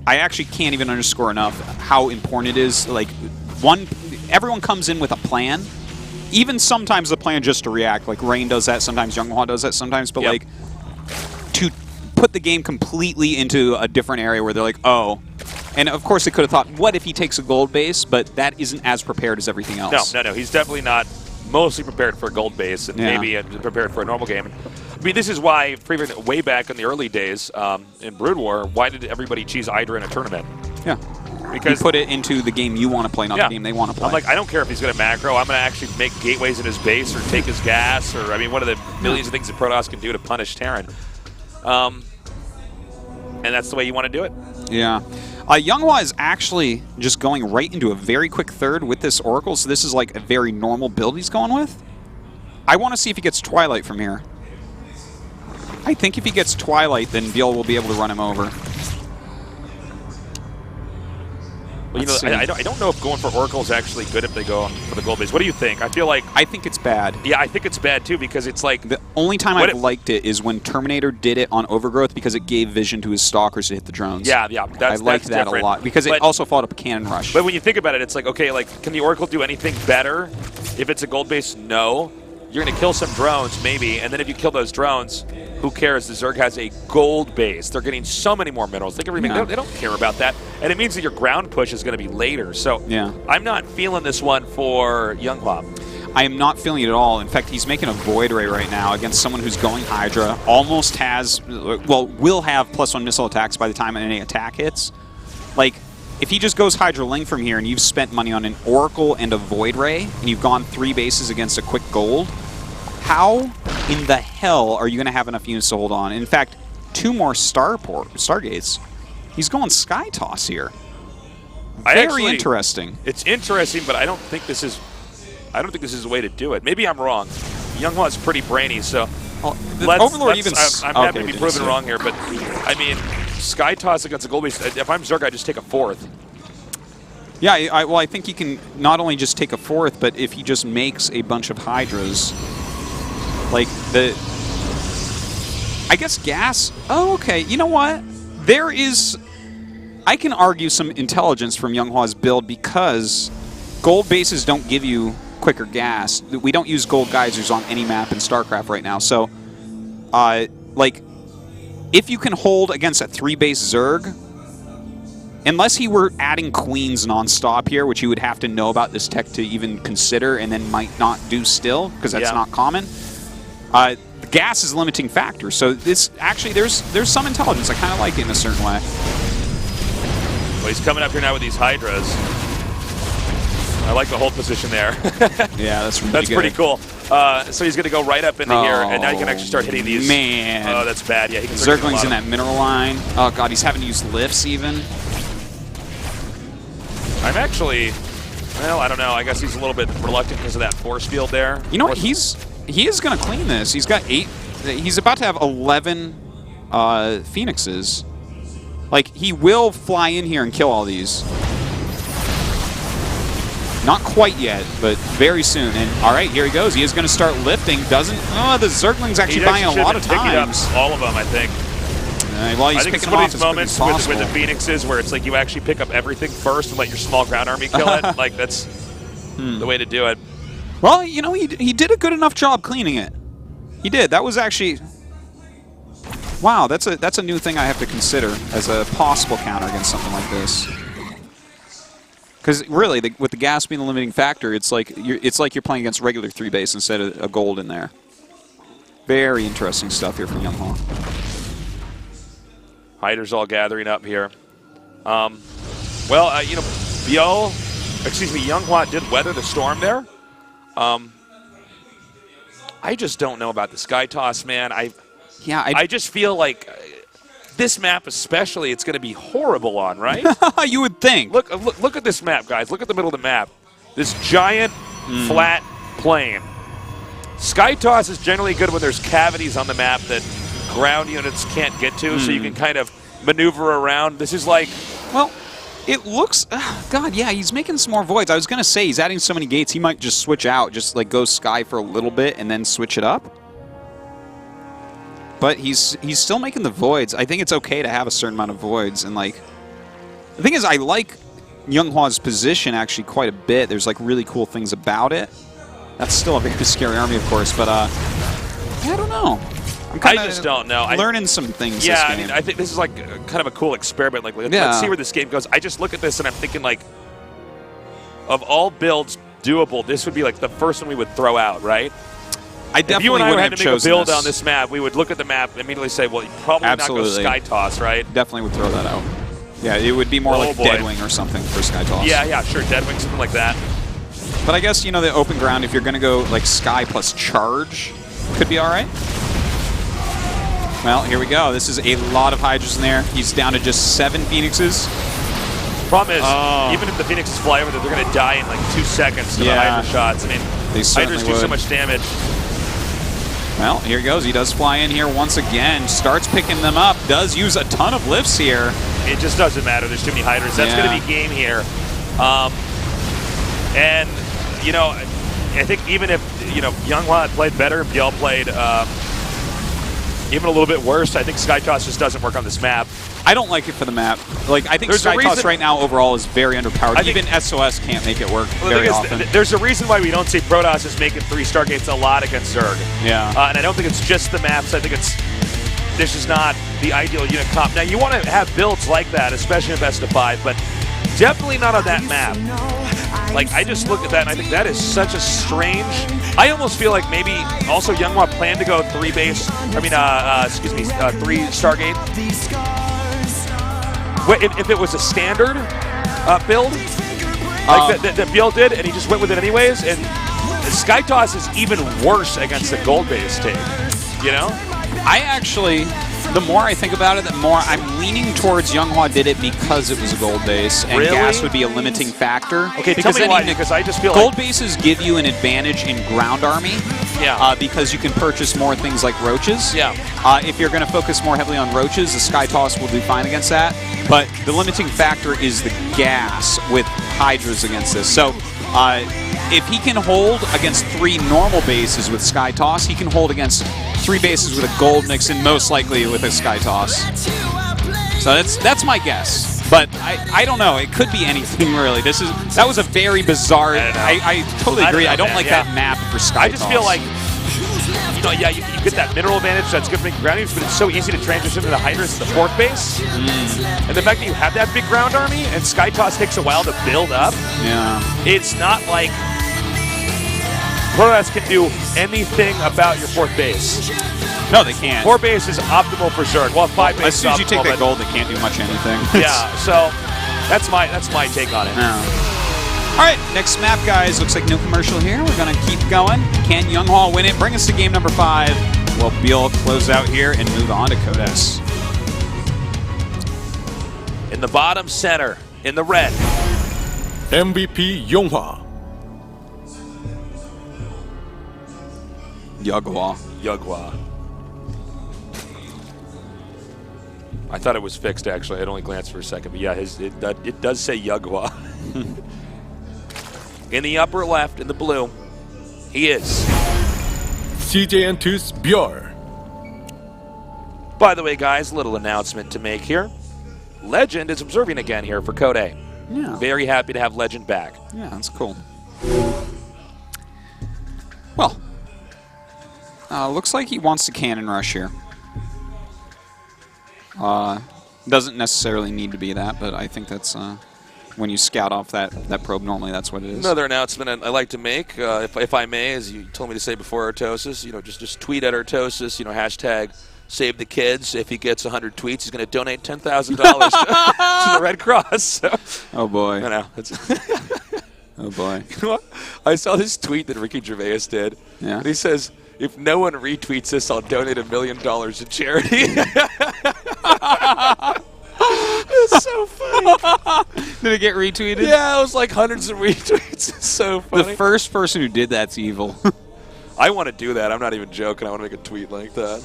I actually can't even underscore enough how important it is. Like, everyone comes in with a plan. Even sometimes the plan just to react. Like Rain does that sometimes, YongHwa does that sometimes. But like, to put the game completely into a different area where they're like, oh, And of course, they could have thought, what if he takes a gold base? But that isn't as prepared as everything else. No. He's definitely not mostly prepared for a gold base and maybe prepared for a normal game. I mean, this is why, way back in the early days in Brood War, why did everybody choose Hydra in a tournament? Yeah. Because you put it into the game you want to play, not the game they want to play. I'm like, I don't care if he's going to macro. I'm going to actually make gateways in his base or take his gas or, I mean, one of the millions of things that Protoss can do to punish Terran. And that's the way you want to do it. Yeah. YongHwa is actually just going right into a very quick third with this Oracle, so this is like a very normal build he's going with. I want to see if he gets Twilight from here. I think if he gets Twilight, then ByuL will be able to run him over. Well, you know, I don't know if going for Oracle is actually good if they go for the gold base. What do you think? I think it's bad. Yeah, I think it's bad too because it's like the only time I've liked it is when Terminator did it on Overgrowth because it gave vision to his stalkers to hit the drones. Yeah, I liked that a lot because it also followed up a cannon rush. But when you think about it, it's like, okay, like can the Oracle do anything better if it's a gold base? No. You're going to kill some drones, maybe, and then if you kill those drones, who cares? The Zerg has a gold base. They're getting so many more minerals. They don't care about that. And it means that your ground push is going to be later. So I'm not feeling this one for YongHwa. I am not feeling it at all. In fact, he's making a Void Ray right now against someone who's going Hydra. Almost has, well, will have +1 missile attacks by the time any attack hits. Like, if he just goes Hydra Ling from here and you've spent money on an Oracle and a Void Ray, and you've gone 3 bases against a quick gold, how in the hell are you going to have enough units to hold on? In fact, 2 more Stargates. He's going Sky Toss here. Very interesting. It's interesting, but I don't think this is the way to do it. Maybe I'm wrong. YongHwa's pretty brainy, so Overlord even. I'm happy to be proven wrong here, but I mean, Sky Toss against a gold base. If I'm Zerg, I just take a 4th. Yeah, well, I think he can not only just take a 4th, but if he just makes a bunch of Hydras, like I guess gas. Oh, okay. You know what? There is. I can argue some intelligence from YongHwa's build because gold bases don't give you quicker gas. We don't use gold geysers on any map in StarCraft right now. So, like, if you can hold against a 3-base Zerg, unless he were adding queens nonstop here, which you would have to know about this tech to even consider, and then might not do still because that's not common. The gas is a limiting factor. So this actually there's some intelligence. I kind of like it in a certain way. Well, he's coming up here now with these Hydras. I like the hold position there. Yeah, that's really good. Pretty cool. So he's going to go right up into here, and now he can actually start hitting these. Man. Oh, that's bad. Yeah, he can Zergling's in that mineral line. Oh, God, he's having to use lifts even. I'm actually, well, I don't know. I guess he's a little bit reluctant because of that force field there. You know what? He is going to clean this. He's got 8. He's about to have 11 Phoenixes. Like, he will fly in here and kill all these. Not quite yet, but very soon. And all right, here he goes. He is going to start lifting. Doesn't? Oh, the Zergling's actually buying a lot of times. All of them, I think. Well, he's picking them off these moments with the Phoenixes where it's like you actually pick up everything first and let your small ground army kill it. Like that's the way to do it. Well, you know, he did a good enough job cleaning it. He did. That was actually. Wow, that's a new thing I have to consider as a possible counter against something like this. Because really, with the gas being the limiting factor, it's like you're playing against regular 3-base instead of a gold in there. Very interesting stuff here from YongHwa. Hydra's all gathering up here. Well, you know, YongHwa did weather the storm there. I just don't know about the Sky Toss, man. I just feel like this map especially, it's going to be horrible on, right? You would think. Look at this map, guys. Look at the middle of the map. This giant, flat plain. Sky Toss is generally good when there's cavities on the map that ground units can't get to, so you can kind of maneuver around. This is like... Well, it looks... God, yeah, he's making some more voids. I was going to say, he's adding so many gates, he might just switch out, just like go Sky for a little bit and then switch it up. But he's still making the voids. I think it's okay to have a certain amount of voids. And, like, the thing is, I like YongHwa's position actually quite a bit. There's, like, really cool things about it. That's still a very scary army, of course. But, yeah, I don't know. I just don't know. Learning some things. Yeah, this I game. mean, I think this is like kind of a cool experiment. Like, Yeah. let's see where this game goes. I just look at this and I'm thinking, like, of all builds doable, this would be like the first one we would throw out, right? I definitely if you and I wouldn't had have to make a chosen build this. on this map, we would look at the map and immediately say, well, you probably Absolutely. not go Sky Toss, right? Definitely would throw that out. Yeah, it would be more like boy. Deadwing or something for Sky Toss. Yeah, sure, Deadwing, something like that. But I guess, you know, the open ground, if you're going to go like Sky plus Charge, could be all right. Well, here we go. This is a lot of Hydras in there. He's down to just 7 Phoenixes. Problem is, even if the Phoenixes fly over there, they're going to die in like 2 seconds to the Hydra shots. I mean, Hydras do so much damage. Well, here he goes. He does fly in here once again. Starts picking them up. Does use a ton of lifts here. It just doesn't matter. There's too many Hydras. That's going to be game here. And, you know, I think even if, you know, YongHwa had played better and ByuL played even a little bit worse, I think Sky Toss just doesn't work on this map. I don't like it for the map. Like, I think Sky Toss right now overall is very underpowered. Even SOS can't make it work very often. There's a reason why we don't see Protoss is making 3 Stargates a lot against Zerg. Yeah. And I don't think it's just the maps. I think this is not the ideal unit comp. Now, you want to have builds like that, especially in best of 5, but definitely not on that map. Like, I just look at that and I think that is such a strange... I almost feel like maybe also YongHwa planned to go 3 base, 3 Stargate. If it was a standard build, like that ByuL did, and he just went with it anyways, and Sky Toss is even worse against the gold base take, you know? I actually, the more I think about it, the more I'm leaning towards YongHwa did it because it was a gold base, and gas would be a limiting factor. Okay, tell me why, because I just feel gold bases give you an advantage in ground army. Yeah. Because you can purchase more things like roaches. Yeah. If you're going to focus more heavily on roaches, the Sky Toss will do fine against that. But the limiting factor is the gas with Hydras against this. So if he can hold against 3 normal bases with Sky Toss, he can hold against 3 bases with a gold mix and most likely with a Sky Toss. So that's my guess. But I don't know. It could be anything really. That was a very bizarre. I totally agree. I don't like that map for Sky Toss. I just feel like, you know, yeah, you get that mineral advantage. That's good for making ground units, but it's so easy to transition to the Hydras at the 4th base. And the fact that you have that big ground army and Sky Toss takes a while to build up. Yeah. It's not like Protoss can do anything about your 4th base. No, they can't. 4 base is optimal for Zerg. Well, 5 base. As soon as you take that gold, they can't do much anything. Yeah, so that's my take on it. No. All right, next map, guys. Looks like no commercial here. We're gonna keep going. Can YongHwa win it? Bring us to game number 5. Well, ByuL close out here and move on to Code S. In the bottom center, in the red, MVP YongHwa. YongHwa. I thought it was fixed, actually. I'd only glanced for a second. But yeah, it does say YongHwa. In the upper left, in the blue, he is CJN2's ByuL. By the way, guys, little announcement to make here. Legend is observing again here for Code A. Yeah. Very happy to have Legend back. Yeah, that's cool. Well, looks like he wants to cannon rush here. Doesn't necessarily need to be that, but I think that's when you scout off that probe, normally that's what it is. Another announcement I like to make, if I may, as you told me to say before Artosis, you know, just tweet at Artosis, you know, hashtag Save the Kids. If he gets 100 tweets, he's going to donate $10,000 to the Red Cross. So, oh boy! I know. Oh boy! You know what? I saw this tweet that Ricky Gervais did. Yeah. And he says, "If no one retweets this, I'll donate $1 million to charity." It's so funny. Did it get retweeted? Yeah, it was like hundreds of retweets. It's so funny. The first person who did that's evil. I want to do that. I'm not even joking. I want to make a tweet like that.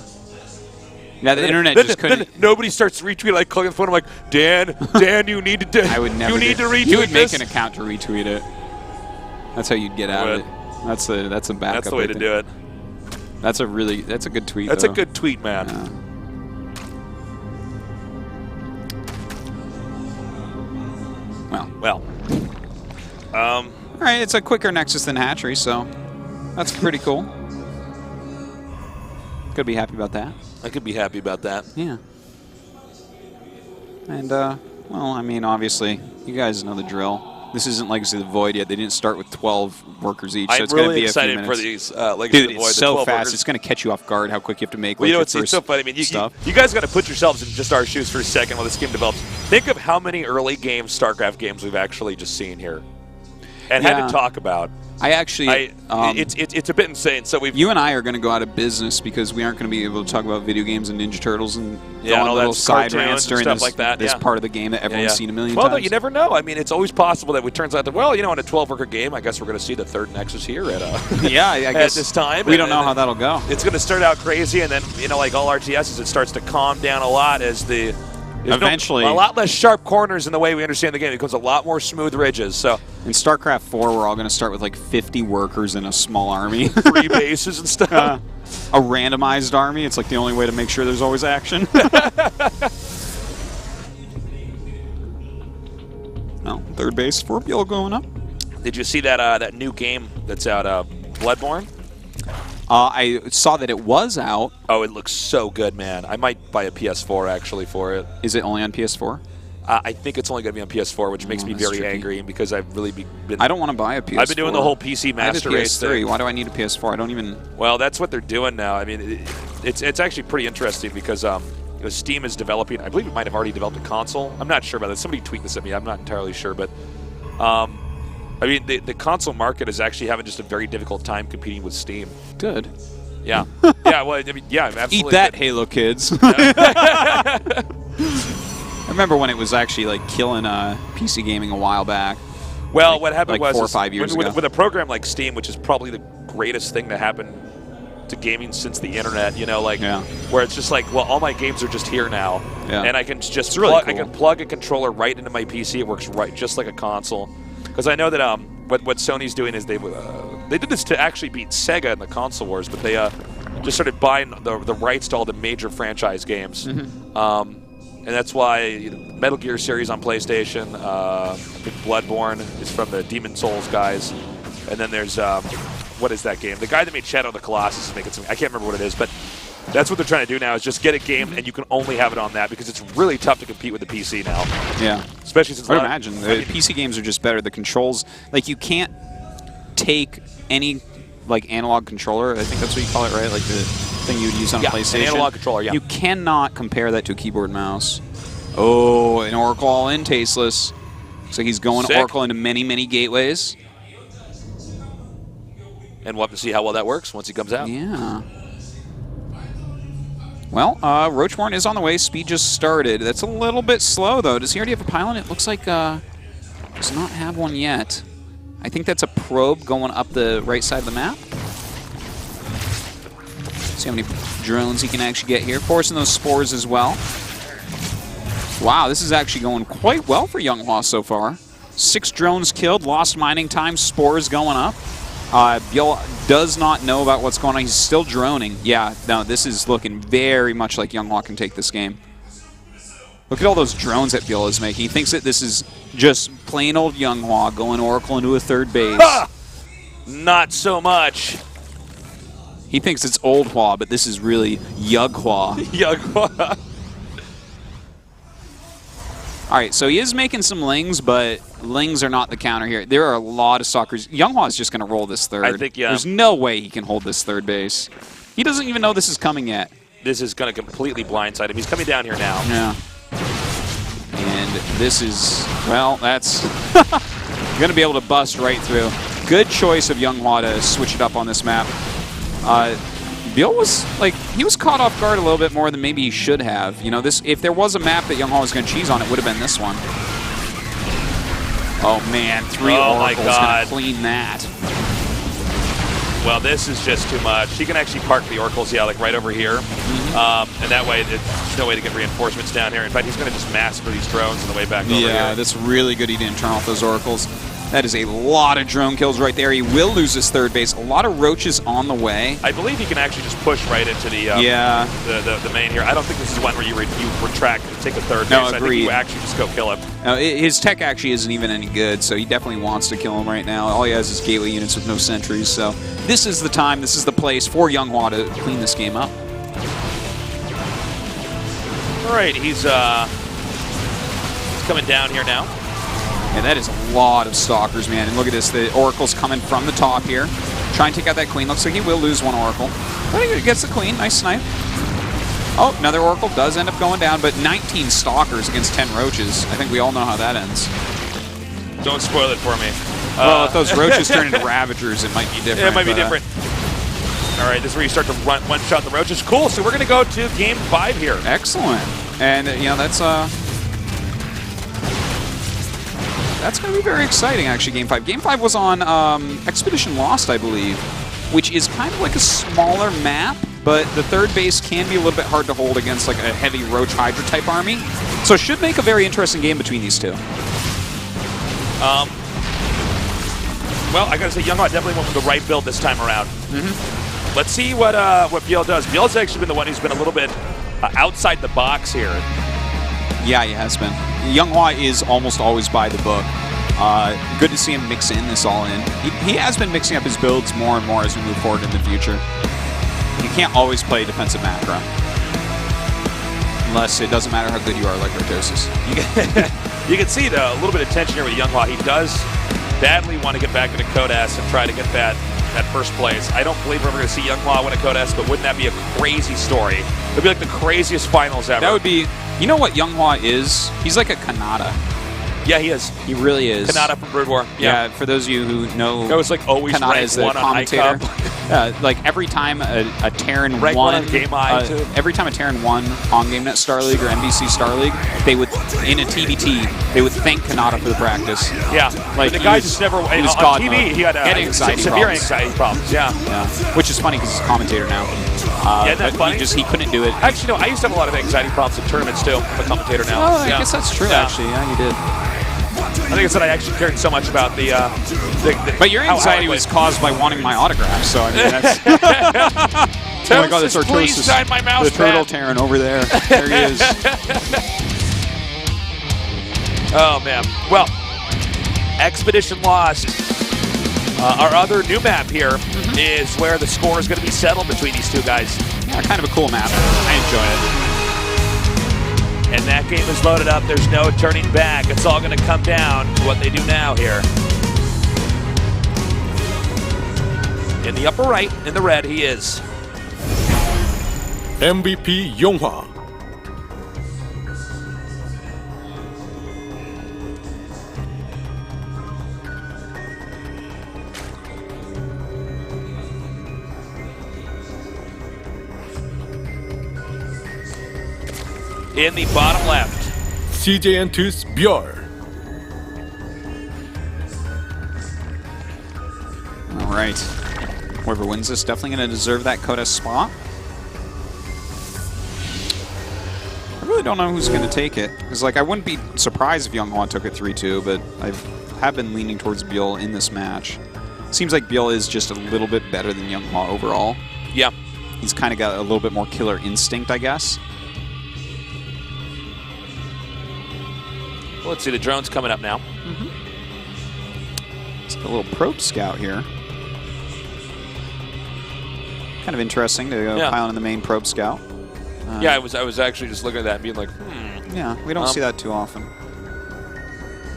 Yeah, the internet just couldn't. Then nobody starts retweeting. Like calling the phone. I'm like, Dan, you need to do. I would never. You need to retweet. You would make this. an account to retweet it. That's how you'd get out of it. That's a backup. That's the way to do it. That's a good tweet. That's though. a good tweet, man. Yeah. Well. All right, it's a quicker Nexus than Hatchery, so that's pretty cool. Could be happy about that. I could be happy about that. Yeah. And, well, I mean, obviously, you guys know the drill. This isn't Legacy of the Void yet. They didn't start with 12 workers each, so it's going to be a few minutes. I'm really excited for these Legacy of the Void. Dude, it's so fast. It's going to catch you off guard how quick you have to make. Well, you know, it's so funny. I mean, you guys got to put yourselves in just our shoes for a second while this game develops. Think of how many early games, StarCraft games, we've actually just seen here and had to talk about. I actually, it's a bit insane. So you and I are going to go out of business because we aren't going to be able to talk about video games and Ninja Turtles and go on little side rants during this part of the game that everyone's seen a million times. Well, no, you never know. I mean, it's always possible that it turns out that, well, you know, in a 12-worker game, I guess we're going to see the third Nexus here at I guess at this time. We don't know how that'll go. It's going to start out crazy, and then, you know, like all RTSs, it starts to calm down a lot as the eventually a lot less sharp corners in the way we understand the game. It becomes a lot more smooth ridges. So in StarCraft 4, we're all going to start with like 50 workers in a small army, 3 bases and stuff. A randomized army. It's like the only way to make sure there's always action. Well, third base for ByuL going up. Did you see that that new game that's out, Bloodborne? I saw that it was out. Oh, it looks so good, man. I might buy a PS4 actually for it. Is it only on PS4? I think it's only going to be on PS4, which makes me very angry because I've really been... I don't want to buy a PS4. I've been doing the whole PC Master Race thing. Why do I need a PS4? I don't even... Well, that's what they're doing now. I mean, it's actually pretty interesting because Steam is developing... I believe it might have already developed a console. I'm not sure about that. Somebody tweeted this at me. I'm not entirely sure, but... I mean, the console market is actually having just a very difficult time competing with Steam. Good. Yeah. Yeah, well, I mean, yeah, absolutely. Eat that, Halo kids. I remember when it was actually, like, killing PC gaming a while back. Well, like, what happened like was... 4 or 5 years ago. With a program like Steam, which is probably the greatest thing to happen to gaming since the internet, you know, like, where it's just like, well, all my games are just here now. Yeah. And I can just really cool. I can plug a controller right into my PC. It works right just like a console. Because I know that what Sony's doing is they did this to actually beat Sega in the console wars, but they just started buying the rights to all the major franchise games, and that's why Metal Gear series on PlayStation. I think Bloodborne is from the Demon Souls guys, and then there's what is that game? The guy that made Shadow of the Colossus is making something. I can't remember what it is, but that's what they're trying to do now is just get a game and you can only have it on that because it's really tough to compete with the PC now. Yeah. Especially since... I would imagine. The PC games are just better. The controls... Like, you can't take any, like, analog controller. I think that's what you call it, right? Like, the thing you would use on a PlayStation. An analog controller, yeah. You cannot compare that to a keyboard and mouse. Oh, an Oracle all-in, tasteless. So he's going Oracle into many, many gateways. And we'll have to see how well that works once he comes out. Yeah. Well, Roachborn is on the way. Speed just started. That's a little bit slow, though. Does he already have a pylon? It looks like does not have one yet. I think that's a probe going up the right side of the map. See how many drones he can actually get here. Forcing those spores as well. Wow, this is actually going quite well for YongHwa so far. 6 drones killed, lost mining time, spores going up. ByuL does not know about what's going on. He's still droning. Yeah, no, this is looking very much like YongHwa can take this game. Look at all those drones that ByuL is making. He thinks that this is just plain old YongHwa going Oracle into a third base. Not so much. He thinks it's old Hwa, but this is really YongHwa. YongHwa. All right, so he is making some Lings, but Lings are not the counter here. There are a lot of stalkers. YongHwa is just going to roll this third. I think, yeah. There's no way he can hold this third base. He doesn't even know this is coming yet. This is going to completely blindside him. He's coming down here now. Yeah. And this is, well, that's going to be able to bust right through. Good choice of YongHwa to switch it up on this map. ByuL was, like, he was caught off guard a little bit more than maybe he should have. You know, this, if there was a map that YongHwa was going to cheese on, it would have been this one. Oh, man, 3 Oracles going to clean that. Well, this is just too much. He can actually park the Oracles, yeah, like right over here. And that way, there's no way to get reinforcements down here. In fact, he's going to just massacre these drones on the way back over here. Yeah, that's really good he didn't turn off those Oracles. That is a lot of drone kills right there. He will lose his third base. A lot of roaches on the way. I believe he can actually just push right into the the main here. I don't think this is one where you retract and take a third base. No, agreed. I think you actually just go kill him. His tech actually isn't even any good, so he definitely wants to kill him right now. All he has is gateway units with no sentries, so this is the time, this is the place for YongHwa to clean this game up. All right, he's coming down here now. And that is a lot of Stalkers, man. And look at this. The Oracle's coming from the top here. Try and take out that Queen. Looks like he will lose one Oracle. But he gets the Queen. Nice snipe. Oh, another Oracle does end up going down, but 19 Stalkers against 10 Roaches. I think we all know how that ends. Don't spoil it for me. Well, if those Roaches turn into Ravagers, it might be different. It might be different. All right, this is where you start to one-shot the Roaches. Cool, so we're going to go to Game 5 here. Excellent. And, you know, that's going to be very exciting, actually, Game 5. Game 5 was on Expedition Lost, I believe, which is kind of like a smaller map, but the third base can be a little bit hard to hold against like a heavy Roach Hydra type army. So it should make a very interesting game between these two. Well, I gotta say, YongHwa definitely went with the right build this time around. Let's see what ByuL does. ByuL's actually been the one who's been a little bit outside the box here. Yeah, he has been. YongHwa is almost always by the book. Good to see him mix in this all in. He has been mixing up his builds more and more as we move forward in the future. You can't always play defensive macro. Unless it doesn't matter how good you are, like Rhodosis. You can see, though, a little bit of tension here with YongHwa. He does badly want to get back into Code S and try to get that first place. I don't believe we're ever going to see YongHwa win a Code S, but wouldn't that be a crazy story? It would be like the craziest finals ever. That would be... You know what YongHwa is? He's like a Kanata. Yeah, he is. He really is. Kanata from Brood War. Yeah, for those of you who know... That was like always Kanata ranked is the one commentator. on iCup. Like every time a Terran Rank won... one on Game I, too. Every time a Terran won on GameNet Star League or NBC Star League, they would, in a TBT, they would thank Kanata for the practice. Yeah, like the guy just never... He was on God TV, mode. he had severe anxiety problems. Yeah. Which is funny because he's a commentator now. Yeah, that's funny. He couldn't do it. Actually, no, I used to have a lot of anxiety problems in tournaments, too. I'm a commentator now. Oh, I guess that's true, actually. Yeah, you did. I think it's that I actually cared so much about the but your anxiety was caused by wanting my autograph, so I mean that's... Oh my God, that's please sign my mouse the Turtle Terran over there. There he is. Oh man. Well, Expedition Lost. Our other new map here is where the score is going to be settled between these two guys. Yeah, kind of a cool map. I enjoy it. And that game is loaded up. There's no turning back. It's all going to come down to what they do now here. In the upper right, in the red, he is. MVP YongHwa. In the bottom left. CJN2's ByuL. All right. Whoever wins this definitely going to deserve that Code S spot. I really don't know who's going to take it. Because, like, I wouldn't be surprised if YongHwa took it 3-2, but I have been leaning towards ByuL in this match. Seems like ByuL is just a little bit better than YongHwa overall. Yeah. He's kind of got a little bit more killer instinct, I guess. Well, let's see, the drone's coming up now. It's a little probe scout here. Kind of interesting to go pile in the main probe scout. Yeah, I was actually just looking at that and being like, Yeah, we don't see that too often.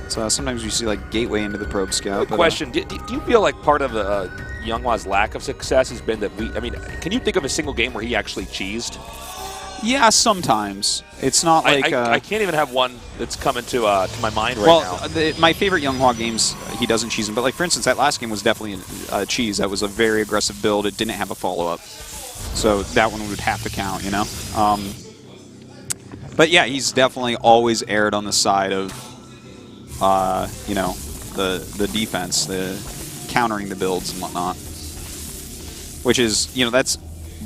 So sometimes you see like gateway into the probe scout. Good question. Do you feel like part of YongHwa's lack of success has been that can you think of a single game where he actually cheesed? Yeah, sometimes. It's not like... I can't even have one that's coming to my mind right now. Well, my favorite YongHwa games, he doesn't cheese them. But, like, for instance, that last game was definitely a cheese. That was a very aggressive build. It didn't have a follow-up. So that one would have to count, you know? But, yeah, he's definitely always erred on the side of, you know, the defense, the countering the builds and whatnot. Which is, you know, that's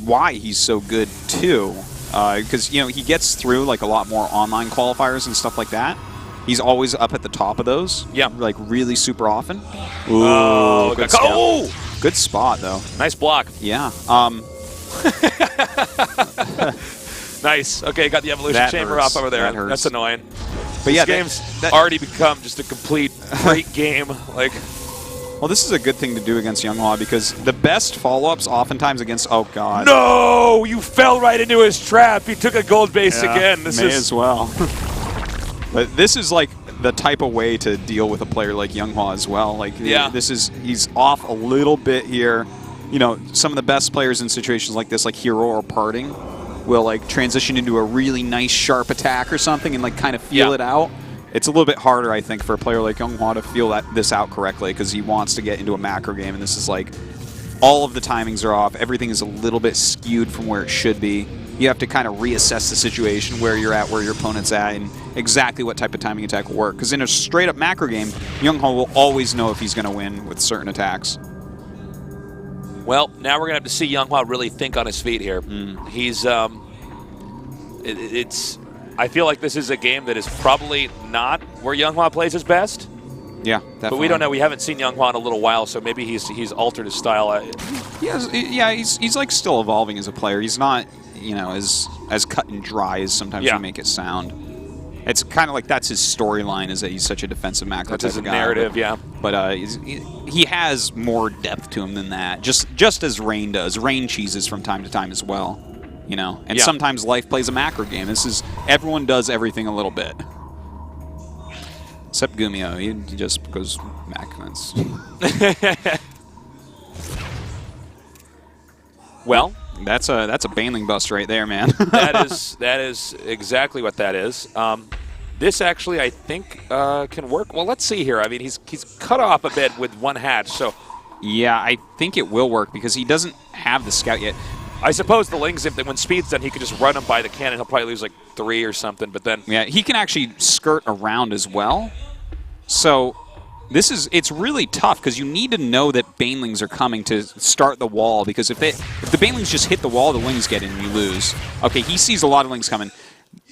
why he's so good, too. Because, you know, he gets through, like, a lot more online qualifiers and stuff like that. He's always up at the top of those. Yeah. Like, really super often. Ooh, good Good spot, though. Nice block. Yeah. Nice. Okay, got the evolution chamber off over there. That's annoying. But yeah, this game's already become just a complete great game. Like, Well, this is a good thing to do against YongHwa because the best follow-ups oftentimes against... Oh, God. No! You fell right into his trap. He took a gold base again. This may is as well. But this is like the type of way to deal with a player like YongHwa as well. Like, he's off a little bit here. You know, some of the best players in situations like this, like Hero or Parting, will like transition into a really nice sharp attack or something and like kind of feel it out. It's a little bit harder, I think, for a player like YongHwa to feel this out correctly because he wants to get into a macro game, and this is like all of the timings are off. Everything is a little bit skewed from where it should be. You have to kind of reassess the situation, where you're at, where your opponent's at, and exactly what type of timing attack will work. Because in a straight-up macro game, YongHwa will always know if he's going to win with certain attacks. Well, now we're going to have to see YongHwa really think on his feet here. He's I feel like this is a game that is probably not where YongHwa plays his best. Yeah, definitely. But we don't know. We haven't seen YongHwa in a little while, so maybe he's altered his style. He's like still evolving as a player. He's not, you know, as cut and dry as sometimes you make it sound. It's kind of like that's his storyline, is that he's such a defensive macro type of guy. Narrative, But he has more depth to him than that. Just as Rain does. Rain cheeses from time to time as well. You know, and sometimes life plays a macro game. Everyone does everything a little bit. Except Gumio, he just goes macrons. Well, that's a Baneling bust right there, man. that is exactly what that is. This actually, I think, can work. Well, let's see here. I mean, he's cut off a bit with one hatch, so yeah, I think it will work because he doesn't have the scout yet. I suppose the Lings, when speed's done, he could just run him by the cannon. He'll probably lose like 3 or something, but then... Yeah, he can actually skirt around as well. So it's really tough because you need to know that Banelings are coming to start the wall, because if the Banelings just hit the wall, the Lings get in and you lose. Okay, he sees a lot of Lings coming.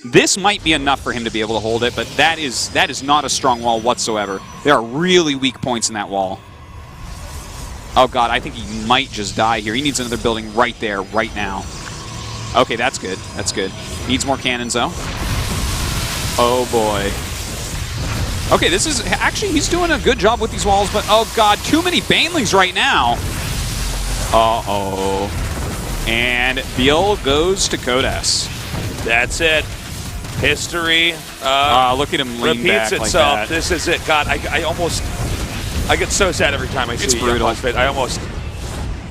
This might be enough for him to be able to hold it, but that is not a strong wall whatsoever. There are really weak points in that wall. Oh, God, I think he might just die here. He needs another building right there, right now. Okay, that's good. That's good. Needs more cannons, though. Oh, boy. Okay, this is... Actually, he's doing a good job with these walls, but... Oh, God, too many Banelings right now. Uh-oh. And ByuL goes to Code S. That's it. History look at him lean back repeats itself. Like that. This is it. God, I get so sad every time I see YongHwa's face. I almost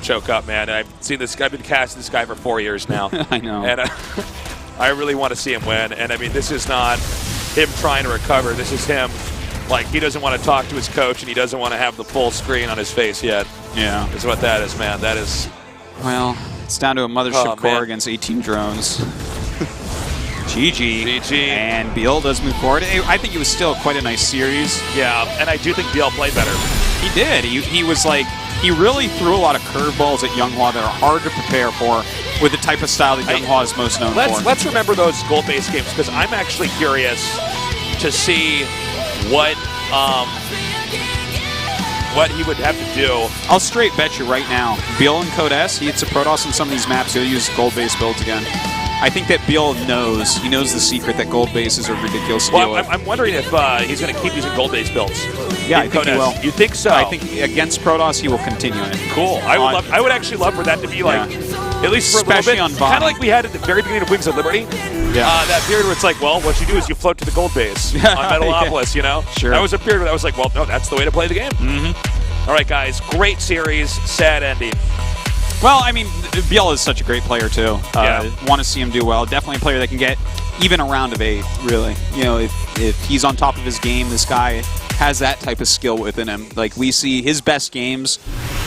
choke up, man. And I've seen this guy. I've been casting this guy for 4 years now. I know. And I really want to see him win. And I mean, this is not him trying to recover. This is him, like, he doesn't want to talk to his coach and he doesn't want to have the full screen on his face yet. Yeah. Is what that is, man. That is... Well, it's down to a mothership core against 18 drones. GG. And ByuL does move forward. I think it was still quite a nice series. Yeah, and I do think ByuL played better. He did. He was like, he really threw a lot of curveballs at YongHwa that are hard to prepare for with the type of style that YongHwa is most known for. Let's remember those goal-based games, because I'm actually curious to see what he would have to do. I'll straight bet you right now, ByuL and Code S, he hits a Protoss on some of these maps, he'll use gold-based builds again. I think that ByuL knows. He knows the secret that gold bases are ridiculous to deal with. I'm wondering if he's going to keep using gold-based builds. Yeah, I think he will. You think so? I think against Protoss, he will continue it. Cool. I would actually love for that to be like, at least for especially a little bit, kind of like we had at the very beginning of Wings of Liberty. Yeah. That period where it's like, well, what you do is you float to the gold base on Metalopolis, you know? Sure. That was a period where I was like, well, no, that's the way to play the game. Mm-hmm. All right, guys, great series, sad ending. Well, I mean, ByuL is such a great player, too. Want to see him do well. Definitely a player that can get even a round of 8, really. You know, if he's on top of his game, this guy has that type of skill within him. Like, we see his best games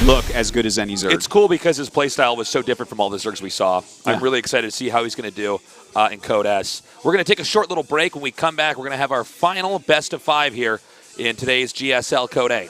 look as good as any Zerg. It's cool because his playstyle was so different from all the Zergs we saw. Yeah. I'm really excited to see how he's going to do in Code S. We're going to take a short little break. When we come back, we're going to have our final best of 5 here in today's GSL Code A.